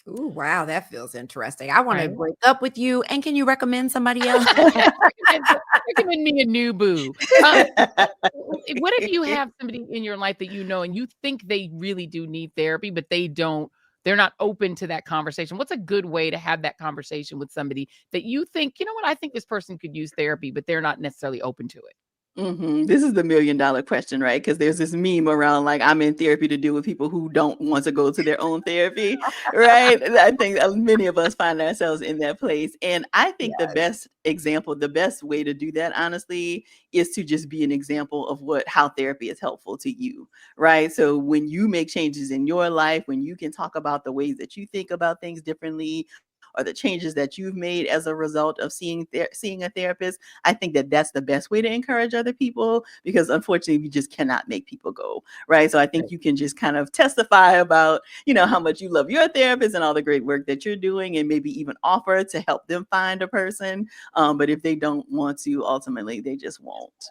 Ooh, wow, that feels interesting. I want to Right. break up with you. And can you recommend somebody else? Recommend me a new boo. What if you have somebody in your life that you know and you think they really do need therapy, but they're not open to that conversation? What's a good way to have that conversation with somebody that you think, you know what, I think this person could use therapy, but they're not necessarily open to it? This is the $1,000,000 question, right? Because there's this meme around like, I'm in therapy to deal with people who don't want to go to their own therapy, right? I think many of us find ourselves in that place. And I think the Yes. best example, the best way to do that, honestly, is to just be an example of how therapy is helpful to you, right? So when you make changes in your life, when you can talk about the ways that you think about things differently, or the changes that you've made as a result of seeing a therapist, I think that that's the best way to encourage other people, because unfortunately we just cannot make people go, right? So I think you can just kind of testify about, how much you love your therapist and all the great work that you're doing, and maybe even offer to help them find a person. But if they don't want to, ultimately they just won't.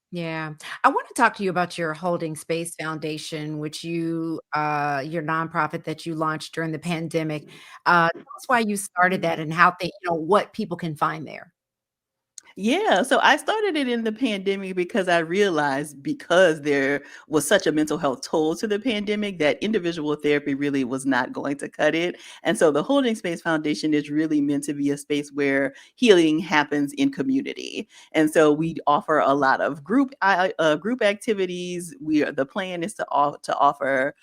Yeah. I want to talk to you about your Holding Space Foundation, which your nonprofit that you launched during the pandemic. Tell us why you started that and how what people can find there. Yeah, so I started it in the pandemic because I realized, because there was such a mental health toll to the pandemic, that individual therapy really was not going to cut it. And so the Holding Space Foundation is really meant to be a space where healing happens in community. And so we offer a lot of group activities. The plan is to offer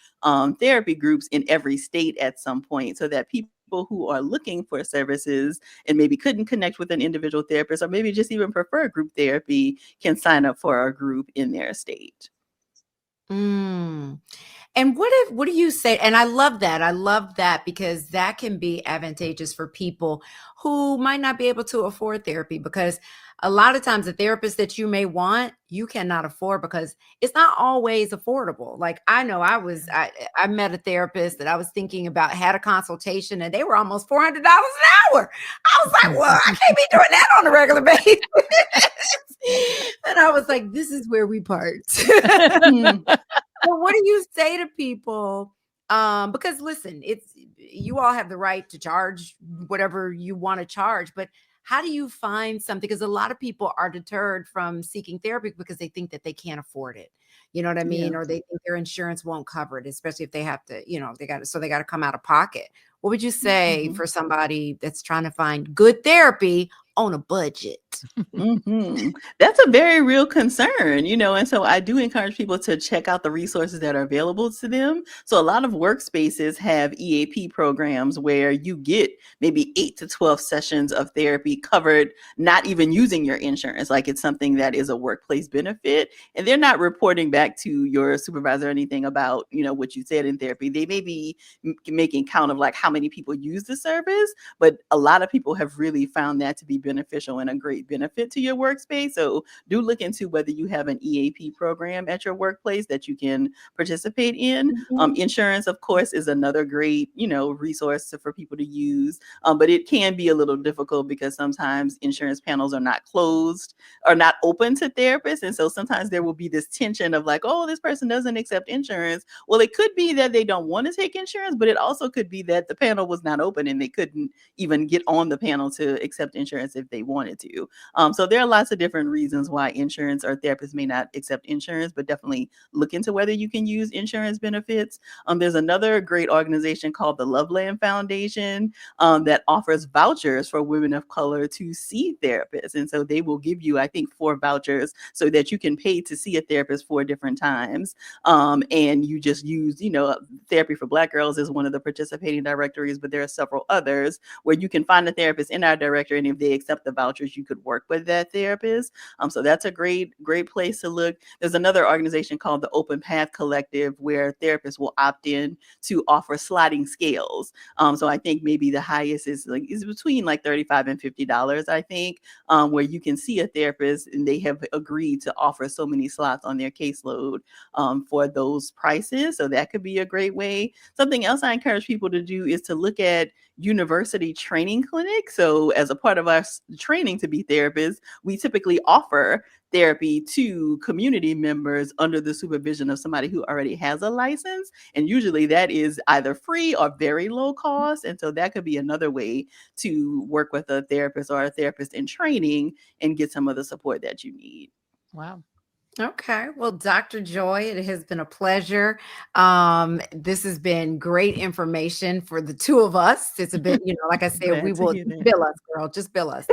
therapy groups in every state at some point, so that people who are looking for services and maybe couldn't connect with an individual therapist, or maybe just even prefer group therapy, can sign up for a group in their state. Mm. And what do you say? And I love that. I love that because that can be advantageous for people who might not be able to afford therapy, because a lot of times the therapist that you may want, you cannot afford because it's not always affordable. Like I know I met a therapist that I was thinking about, had a consultation, and they were almost $400 an hour. I was like, well, I can't be doing that on a regular basis. And I was like, this is where we part. Hmm. Well, what do you say to people? Because listen, it's you all have the right to charge whatever you want to charge, but how do you find something? Because a lot of people are deterred from seeking therapy because they think that they can't afford it. You know what I Yeah. mean? Or they think their insurance won't cover it, especially if they have to, they got to come out of pocket. What would you say Mhm. for somebody that's trying to find good therapy on a budget? That's a very real concern, and so I do encourage people to check out the resources that are available to them. So a lot of workspaces have EAP programs where you get maybe 8 to 12 sessions of therapy covered, not even using your insurance. Like, it's something that is a workplace benefit, and they're not reporting back to your supervisor or anything about, what you said in therapy. They may be making count of like how many people use the service, but a lot of people have really found that to be beneficial and a great benefit to your workspace. So do look into whether you have an EAP program at your workplace that you can participate in. Mhm. Insurance, of course, is another great, resource for people to use. But it can be a little difficult because sometimes insurance panels are not closed or not open to therapists. And so sometimes there will be this tension of like, oh, this person doesn't accept insurance. Well, it could be that they don't want to take insurance, but it also could be that the panel was not open and they couldn't even get on the panel to accept insurance if they wanted to. So there are lots of different reasons why insurance or therapists may not accept insurance, but definitely look into whether you can use insurance benefits. There's another great organization called the Loveland Foundation that offers vouchers for women of color to see therapists. And so they will give you, I think, 4 vouchers so that you can pay to see a therapist 4 different times. And you just use, Therapy for Black Girls is one of the participating directories, but there are several others where you can find a therapist in our directory. And if they accept the vouchers, you could work with that therapist. So that's a great place to look. There's another organization called the Open Path Collective where therapists will opt in to offer sliding scales. So I think maybe the highest is between like $35 and $50, I think, where you can see a therapist and they have agreed to offer so many slots on their caseload for those prices. So that could be a great way. Something else I encourage people to do is to look at university training clinics. So as a part of our training to be therapists, we typically offer therapy to community members under the supervision of somebody who already has a license. And usually that is either free or very low cost. And so that could be another way to work with a therapist or a therapist in training and get some of the support that you need. Wow. Okay. Well, Dr. Joy, it has been a pleasure. This has been great information for the two of us. It's a bit, like I said, we will bill us, girl, just bill us.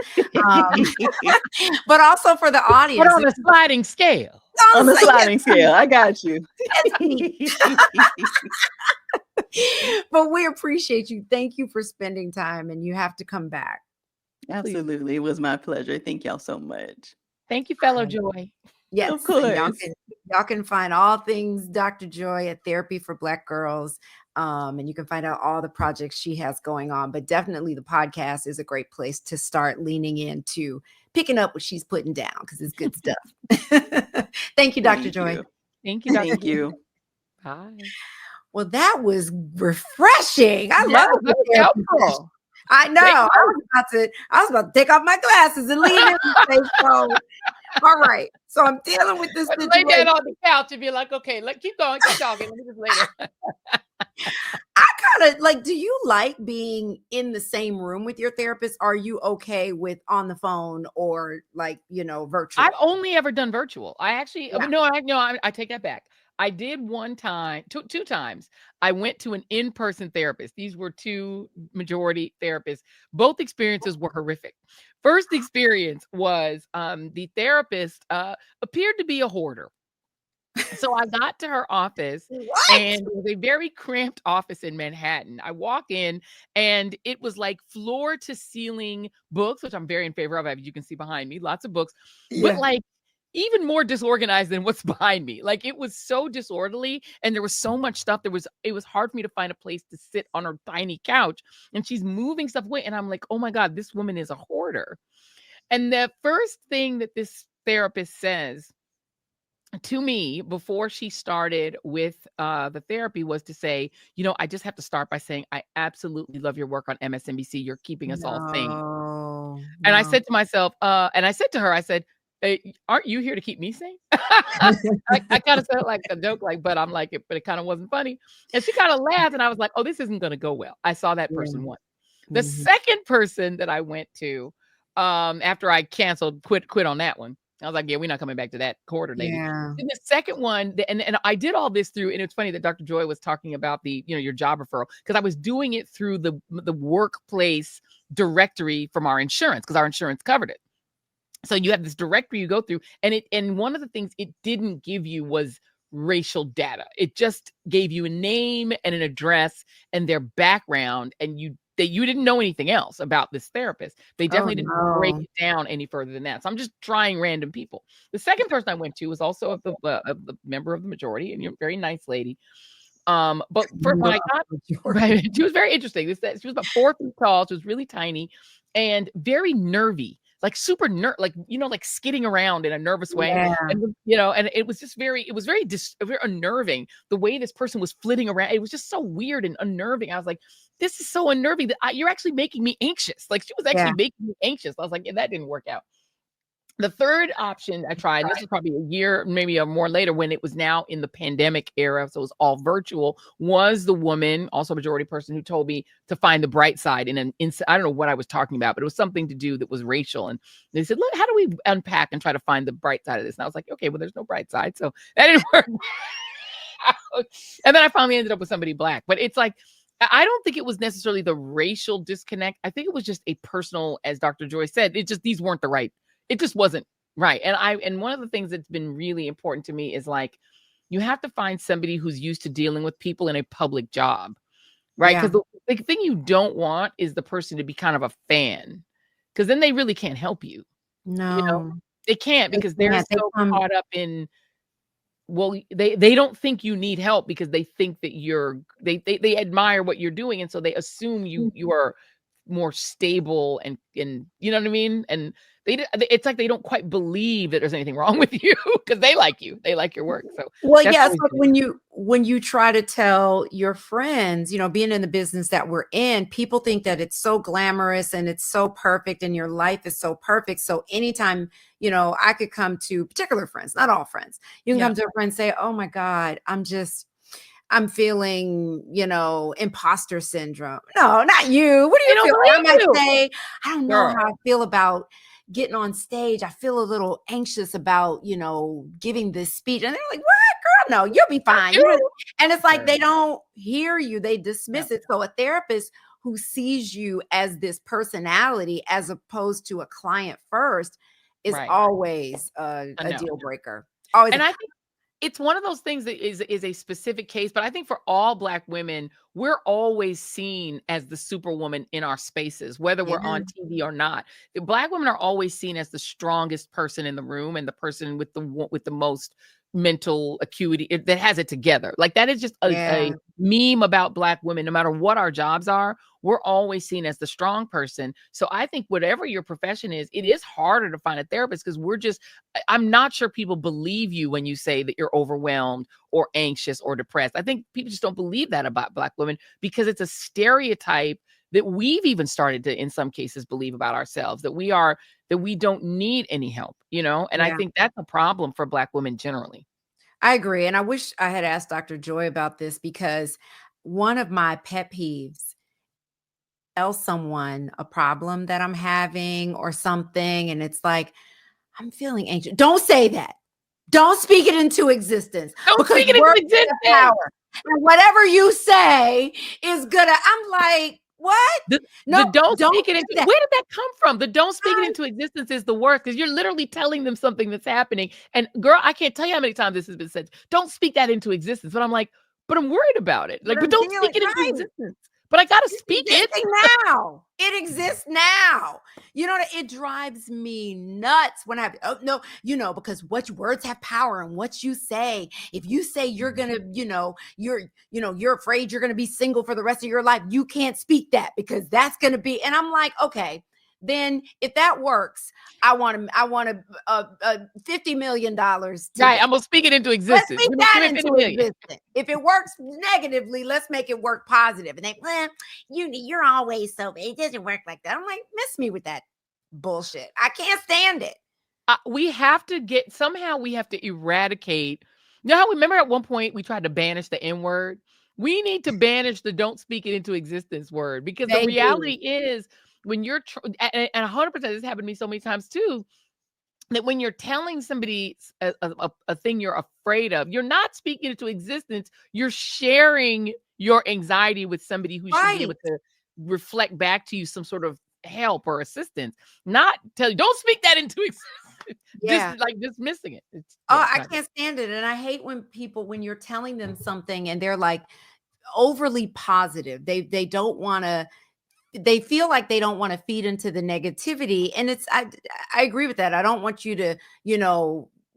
But also for the audience. But on a sliding scale. On a sliding scale. I got you. But we appreciate you. Thank you for spending time, and you have to come back. Absolutely. It was my pleasure. Thank y'all so much. Thank you, fellow Joy. Yes, of course. Y'all can find all things Dr. Joy at Therapy for Black Girls. And you can find out all the projects she has going on. But definitely the podcast is a great place to start leaning into picking up what she's putting down because it's good stuff. Thank you, Dr. Joy. Thank you, Dr. Thank you. Bye. Well, that was refreshing. I love it. Helpful. I know. I was about to take off my glasses and leave it. So, all right. So I'm dealing with this situation. Lay down on the couch and be like, okay, keep going, keep talking. Let me just later. I kind of do you like being in the same room with your therapist? Are you okay with on the phone or virtual? I've only ever done virtual. I actually, I take that back. I did one time, two times. I went to an in-person therapist. These were 2 majority therapists. Both experiences were horrific. First experience was the therapist appeared to be a hoarder. So I got to her office and it was a very cramped office in Manhattan. I walk in and it was like floor to ceiling books, which I'm very in favor of. As you can see behind me, lots of books, but even more disorganized than what's behind me. Like it was so disorderly and there was so much stuff. It was hard for me to find a place to sit on her tiny couch and she's moving stuff away. And I'm like, oh my God, this woman is a hoarder. And the first thing that this therapist says to me before she started with the therapy was to say, I just have to start by saying, I absolutely love your work on MSNBC. You're keeping us all sane. And I said to myself, and I said to her, I said, hey, aren't you here to keep me sane? I kind of said it like a joke, but I'm like, but it kind of wasn't funny. And she kind of laughed and I was like, oh, this isn't going to go well. I saw that person once. The second person that I went to after I quit on that one, I was like, yeah, we're not coming back to that quarter, lady. Yeah. And the second one, and I did all this through, and it's funny that Dr. Joy was talking about the, your job referral, because I was doing it through the workplace directory from our insurance, because our insurance covered it. So you have this directory you go through, and one of the things it didn't give you was racial data. It just gave you a name and an address and their background, and you didn't know anything else about this therapist. They definitely didn't break it down any further than that. So I'm just trying random people. The second person I went to was also a member of the majority, and you're a very nice lady. But when I got, right, she was very interesting. She was about 4 feet tall. She was really tiny and very nervy. Like super like skidding around in a nervous way. Yeah. And, and it was just very unnerving the way this person was flitting around. It was just so weird and unnerving. I was like, this is so unnerving that you're actually making me anxious. Like she was actually making me anxious. I was like, yeah, that didn't work out. The third option I tried, and this was probably a year, maybe a more later, when it was now in the pandemic era, so it was all virtual, was the woman, also a majority person, who told me to find the bright side in I don't know what I was talking about, but it was something to do that was racial. And they said, look, how do we unpack and try to find the bright side of this? And I was like, okay, well, there's no bright side. So that didn't work out. And then I finally ended up with somebody Black. But it's like, I don't think it was necessarily the racial disconnect. I think it was just a personal, as Dr. Joy said, these weren't the right. It just wasn't right. And one of the things that's been really important to me is like, you have to find somebody who's used to dealing with people in a public job, right? Yeah. Because the thing you don't want is the person to be kind of a fan, because then they really can't help you. No. You know, they can't, because They they're can't. They so come- caught up in, well, they don't think you need help because they think that they admire what you're doing, and so they assume you are more stable and you know what I mean? And it's like they don't quite believe that there's anything wrong with you because they like you. They like your work. So Well, that's yeah, it's always like been- when you try to tell your friends, being in the business that we're in, people think that it's so glamorous and it's so perfect and your life is so perfect. So anytime, I could come to particular friends, not all friends. You can Yeah. come to a friend and say, "Oh my God, I'm feeling, imposter syndrome." No, not you. What do They you don't feel? I believe might you. say, "I don't know Girl. how I feel about getting on stage. I feel a little anxious about, giving this speech." And they're like, "What, girl? No, you'll be fine." And it's like, they don't hear you. They dismiss it. So a therapist who sees you as this personality, as opposed to a client first, is Right. always a No. deal breaker. Always. And I think it's one of those things that is a specific case, but I think for all Black women, we're always seen as the superwoman in our spaces, whether we're on TV or not. The Black women are always seen as the strongest person in the room and the person with the most mental acuity that has it together. Like, that is just a meme about Black women. No matter what our jobs are, we're always seen as the strong person. So I think whatever your profession is, it is harder to find a therapist because I'm not sure people believe you when you say that you're overwhelmed or anxious or depressed. I think people just don't believe that about Black women because it's a stereotype that we've even started to, in some cases, believe about ourselves, that we don't need any help, And I think that's a problem for Black women generally. I agree. And I wish I had asked Dr. Joy about this, because one of my pet peeves, tell someone a problem that I'm having or something, and it's like, "I'm feeling anxious." Don't say that. Don't speak it into existence. Don't speak it words into existence. have power. And whatever you say is gonna. I'm like, what? The don't speak it do into, that. where did that come from? The don't speak it into existence is the worst, because you're literally telling them something that's happening. And girl, I can't tell you how many times this has been said. Don't speak that into existence. But I'm like, but I'm worried about it. Like, but don't speak it into existence. But I gotta speak it now. It exists now. It drives me nuts when because what words have power, and what you say. If you say you're gonna, you're afraid you're gonna be single for the rest of your life, you can't speak that, because that's gonna be. And I'm like, okay, then if that works, I want $50 million. right. I'm gonna speak it into Let's existence. speak Give that me into 50 million. existence. If it works negatively, let's make it work positive. And you're always so, it doesn't work like that. I'm like, miss me with that bullshit. I can't stand it. We have to eradicate. Remember at one point we tried to banish the N word? We need to banish the don't speak it into existence word, because the reality is, when you're, and 100%, this happened to me so many times too, that when you're telling somebody a thing you're afraid of, you're not speaking it into existence. You're sharing your anxiety with somebody who should be able to reflect back to you some sort of help or assistance, not tell you, don't speak that into existence. Like dismissing it. I can't stand it. And I hate when you're telling them something and they're like overly positive. They don't want to, they feel like they don't want to feed into the negativity. And I agree with that. I don't want you to,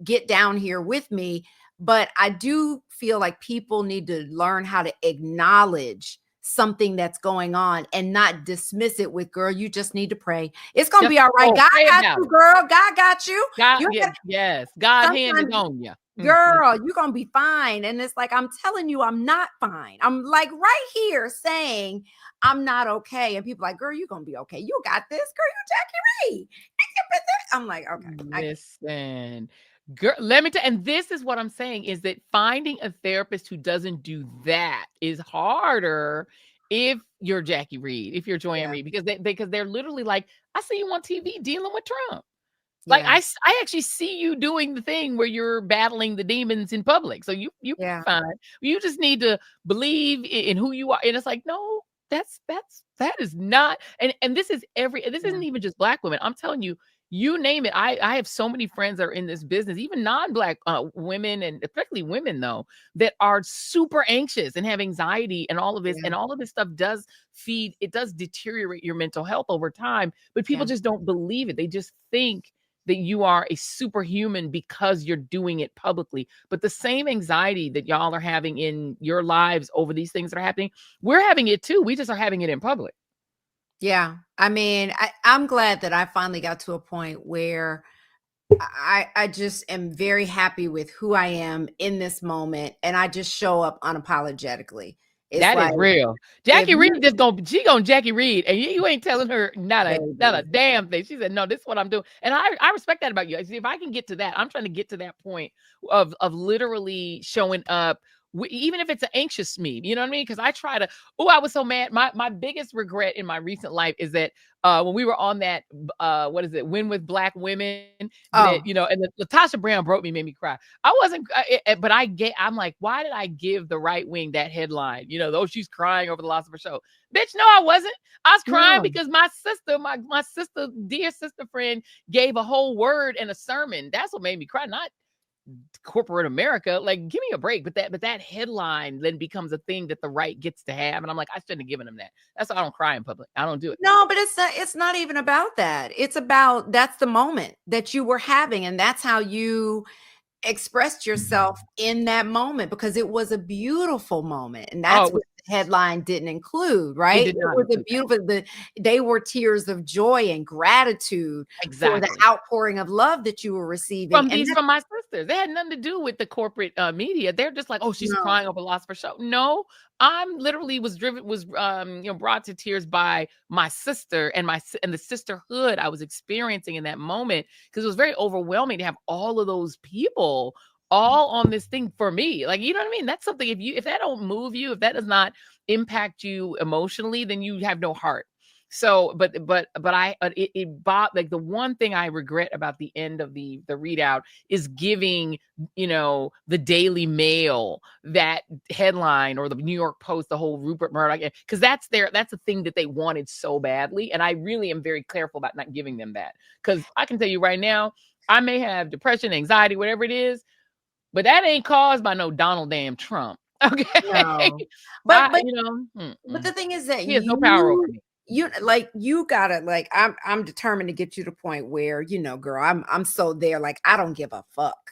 get down here with me, but I do feel like people need to learn how to acknowledge something that's going on and not dismiss it with, girl, you just need to pray. It's going to be all right. God pray got about you, it. girl. God got you. God, You yeah, yes, God's hand is sometimes, on you. girl, you're going to be fine. And it's like, I'm telling you, I'm not fine. I'm like right here saying I'm not okay. And people like, girl, you're going to be okay. You got this, girl. You Jackie Reed. I'm like, okay. Listen, girl, let me tell and this is what I'm saying is that finding a therapist who doesn't do that is harder if you're Jackie Reed, if you're Joanne Yeah. Reed, because they're literally like, I see you on TV dealing with Trump. Like Yeah. I actually see you doing the thing where you're battling the demons in public. So you Yeah. fine. You just need to believe in who you are. And it's like, no, that is not. And this is this isn't even just Black women. I'm telling you, you name it. I have so many friends that are in this business, even non-Black women, and especially women though, that are super anxious and have anxiety and all of this. Yeah. And all of this stuff does deteriorate your mental health over time. But people just don't believe it. They just think that you are a superhuman because you're doing it publicly. But the same anxiety that y'all are having in your lives over these things that are happening, we're having it too. We just are having it in public. Yeah. I mean, I'm glad that I finally got to a point where I just am very happy with who I am in this moment. And I just show up unapologetically. It's That like, is real. Jackie Reed just she gonna Jackie Reed, and you ain't telling her not a damn thing. She said, no, this is what I'm doing. And I respect that about you. See, if I can get to that, I'm trying to get to that point of literally showing up. Even if it's an anxious me, you know what I mean? Because I try to, I was so mad. My biggest regret in my recent life is that when we were on that, what is it, Win with Black Women, that, and Latasha Brown broke me, made me cry. I wasn't, but I'm like, why did I give the right wing that headline? Though she's crying over the loss of her show. Bitch, no, I wasn't. I was crying because my sister, my sister, dear sister friend, gave a whole word and a sermon. That's what made me cry, not corporate America. Like, give me a break. But that headline then becomes a thing that the right gets to have. And I'm like, I shouldn't have given them that. That's why I don't cry in public. I don't do it. No, but it's not even about that. It's about, that's the moment that you were having. And that's how you expressed yourself in that moment, because it was a beautiful moment. And that's what the headline didn't include, right? It was a beautiful, they were tears of joy and gratitude for the outpouring of love that you were receiving. From my sisters. They had nothing to do with the corporate media. They're just like, oh, she's crying over loss of her show. No, I'm literally was brought to tears by my sister and the sisterhood I was experiencing in that moment, because it was very overwhelming to have all of those people all on this thing for me. Like, you know what I mean? That's something, if that don't move you, if that does not impact you emotionally, then you have no heart. So, but like, the one thing I regret about the end of the readout is giving, the Daily Mail that headline, or the New York Post, the whole Rupert Murdoch, because that's the thing that they wanted so badly. And I really am very careful about not giving them that, because I can tell you right now, I may have depression, anxiety, whatever it is, but that ain't caused by no Donald damn Trump. Okay. No. But the thing is that he has no power over me. You gotta, like, I'm determined to get you to the point where, girl, I'm so there, like, I don't give a fuck.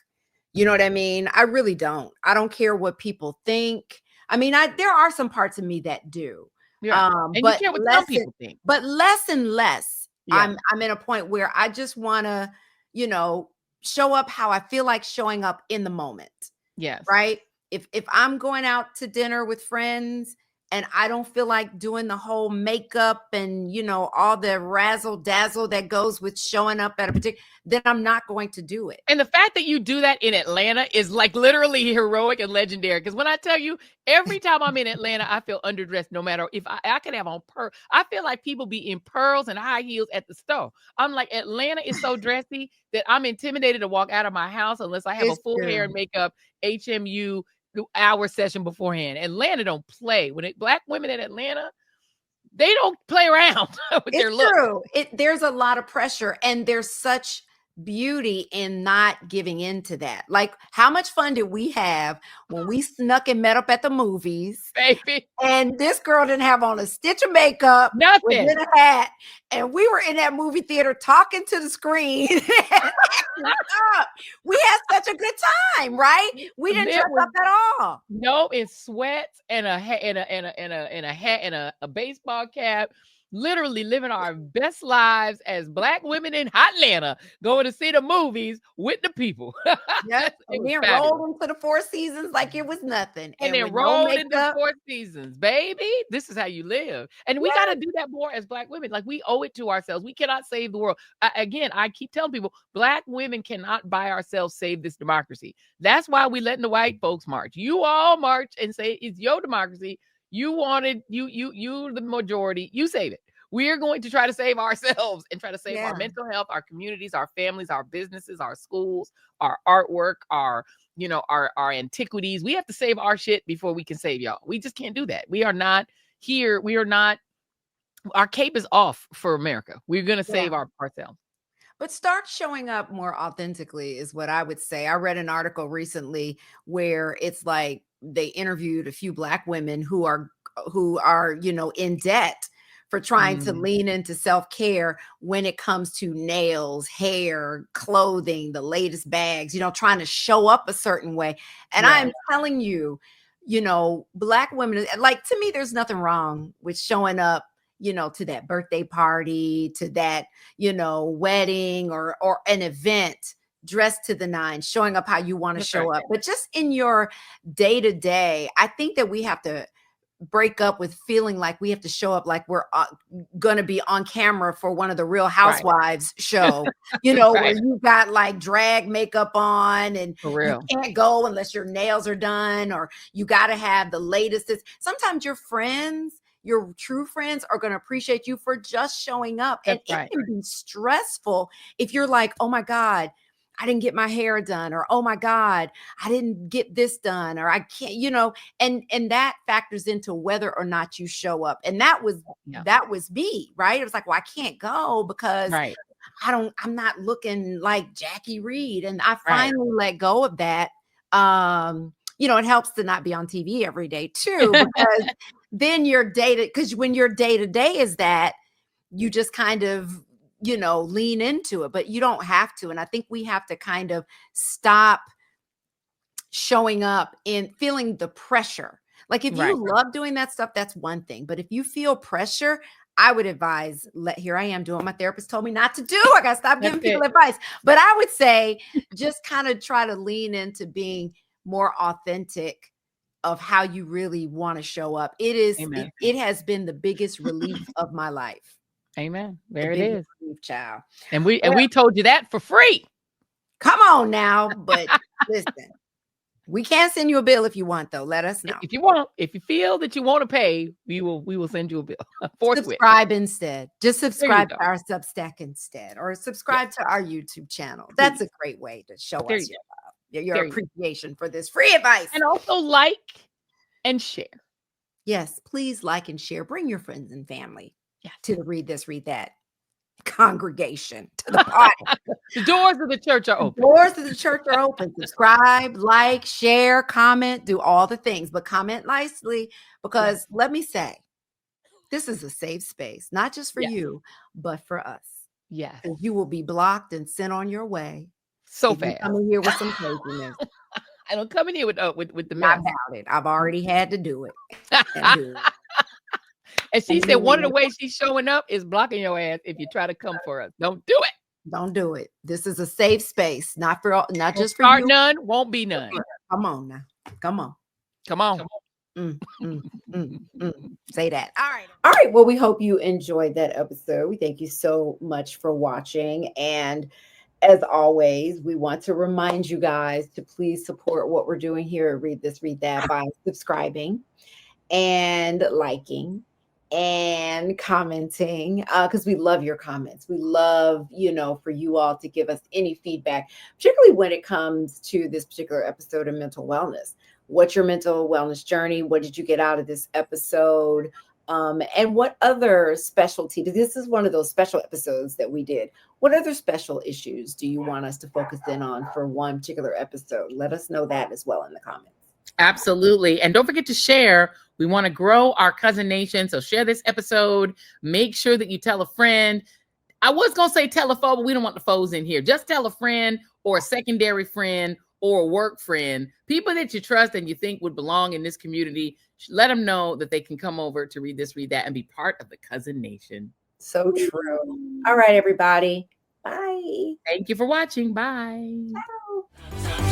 You know what I mean? I really don't. I don't care what people think. I mean, there are some parts of me that do. Yeah. And but you care what some people think. But less and less. Yeah. I'm in a point where I just wanna, show up how I feel like showing up in the moment. Yes. Right? If I'm going out to dinner with friends and I don't feel like doing the whole makeup and, all the razzle dazzle that goes with showing up at a particular, then I'm not going to do it. And the fact that you do that in Atlanta is like literally heroic and legendary. Because when I tell you, every time I'm in Atlanta, I feel underdressed. No matter if I could have on pearls, I feel like people be in pearls and high heels at the store. I'm like, Atlanta is so dressy that I'm intimidated to walk out of my house unless I have a full hair and makeup HMU hour session beforehand. Atlanta don't play. Black women in Atlanta, they don't play around with their look. True. There's a lot of pressure, and there's such beauty in not giving into that. Like, how much fun did we have when we snuck and met up at the movies, baby? And this girl didn't have on a stitch of makeup, nothing, was in a hat, And we were in that movie theater talking to the screen. We had such a good time, right? We didn't dress up at all. No, in sweats and a hat and a baseball cap. Literally living our best lives as Black women in Hotlanta, going to see the movies with the people. Yep. And then rolled into the Four Seasons like it was nothing. And then rolled into Four Seasons, baby. This is how you live. And we got to do that more as Black women. Like, we owe it to ourselves. We cannot save the world. Again, I keep telling people, Black women cannot by ourselves save this democracy. That's why we letting the white folks march. You all march and say it's your democracy. You wanted, you the majority, you save it. We're going to try to save ourselves and try to save our mental health, our communities, our families, our businesses, our schools, our artwork, our antiquities. We have to save our shit before we can save y'all. We just can't do that. We are not here. We are not, our cape is off for America. We're going to save ourselves. But start showing up more authentically is what I would say. I read an article recently where it's like they interviewed a few Black women who are, in debt for trying to lean into self-care when it comes to nails, hair, clothing, the latest bags, trying to show up a certain way. And I'm telling you, Black women, like, to me, there's nothing wrong with showing up, to that birthday party, to that, wedding or an event, dressed to the nines, showing up how you want to show up. But just in your day-to-day, I think that we have to break up with feeling like we have to show up like we're going to be on camera for one of the Real Housewives show, where you got like drag makeup on and you can't go unless your nails are done, or you got to have the latest. Sometimes your friends, your true friends, are going to appreciate you for just showing up. And it can be stressful if you're like, oh my God, I didn't get my hair done, or, oh my God, I didn't get this done, or I can't, and that factors into whether or not you show up. And that was me, right? It was like, well, I can't go because I'm not looking like Jackie Reed. And I finally let go of that. It helps to not be on TV every day too, because then because when your day-to-day is that, you just kind of, lean into it, but you don't have to. And I think we have to kind of stop showing up and feeling the pressure. Like, if you love doing that stuff, that's one thing. But if you feel pressure, I would advise, here I am doing what my therapist told me not to do. I got to stop giving people advice. But I would say just kind of try to lean into being more authentic of how you really want to show up. It has been the biggest relief of my life. Amen. There it is. Child. And we told you that for free. Come on now. But listen, we can't send you a bill if you want, though. Let us know. If you feel that you want to pay, we will send you a bill. Subscribe instead. Just subscribe to our Substack instead, or subscribe to our YouTube channel. That's a great way to show us your appreciation for this free advice. And also like and share. Yes, please like and share. Bring your friends and family to the Read This, Read That congregation, to the party. The doors of the church are open. Doors of the church are open. Subscribe, like, share, comment, do all the things, but comment nicely, because let me say, this is a safe space, not just for you, but for us. Yes. And you will be blocked and sent on your way. So fast. Come in here with some craziness. I don't come in here with the mess. About it. I've already had to do it. And she said one of the ways she's showing up is blocking your ass if you try to come for us. Don't do it. Don't do it. This is a safe space, not just for you. None, won't be none. Come on now. Come on. Say that. All right. Well, we hope you enjoyed that episode. We thank you so much for watching. And as always, we want to remind you guys to please support what we're doing here at Read This, Read That by subscribing and liking and commenting, because we love your comments. We love, for you all to give us any feedback, particularly when it comes to this particular episode of mental wellness. What's your mental wellness journey? What did you get out of this episode? And what other specialty? This is one of those special episodes that we did. What other special issues do you want us to focus in on for one particular episode? Let us know that as well in the comments. Absolutely. And don't forget to share. We want to grow our cousin nation. So share this episode. Make sure that you tell a friend. I was going to say tell a foe, but we don't want the foes in here. Just tell a friend or a secondary friend or a work friend, people that you trust and you think would belong in this community. Let them know that they can come over to Read This, Read That, and be part of the Cousin Nation. So true. All right, everybody. Bye. Thank you for watching. Bye. Ciao.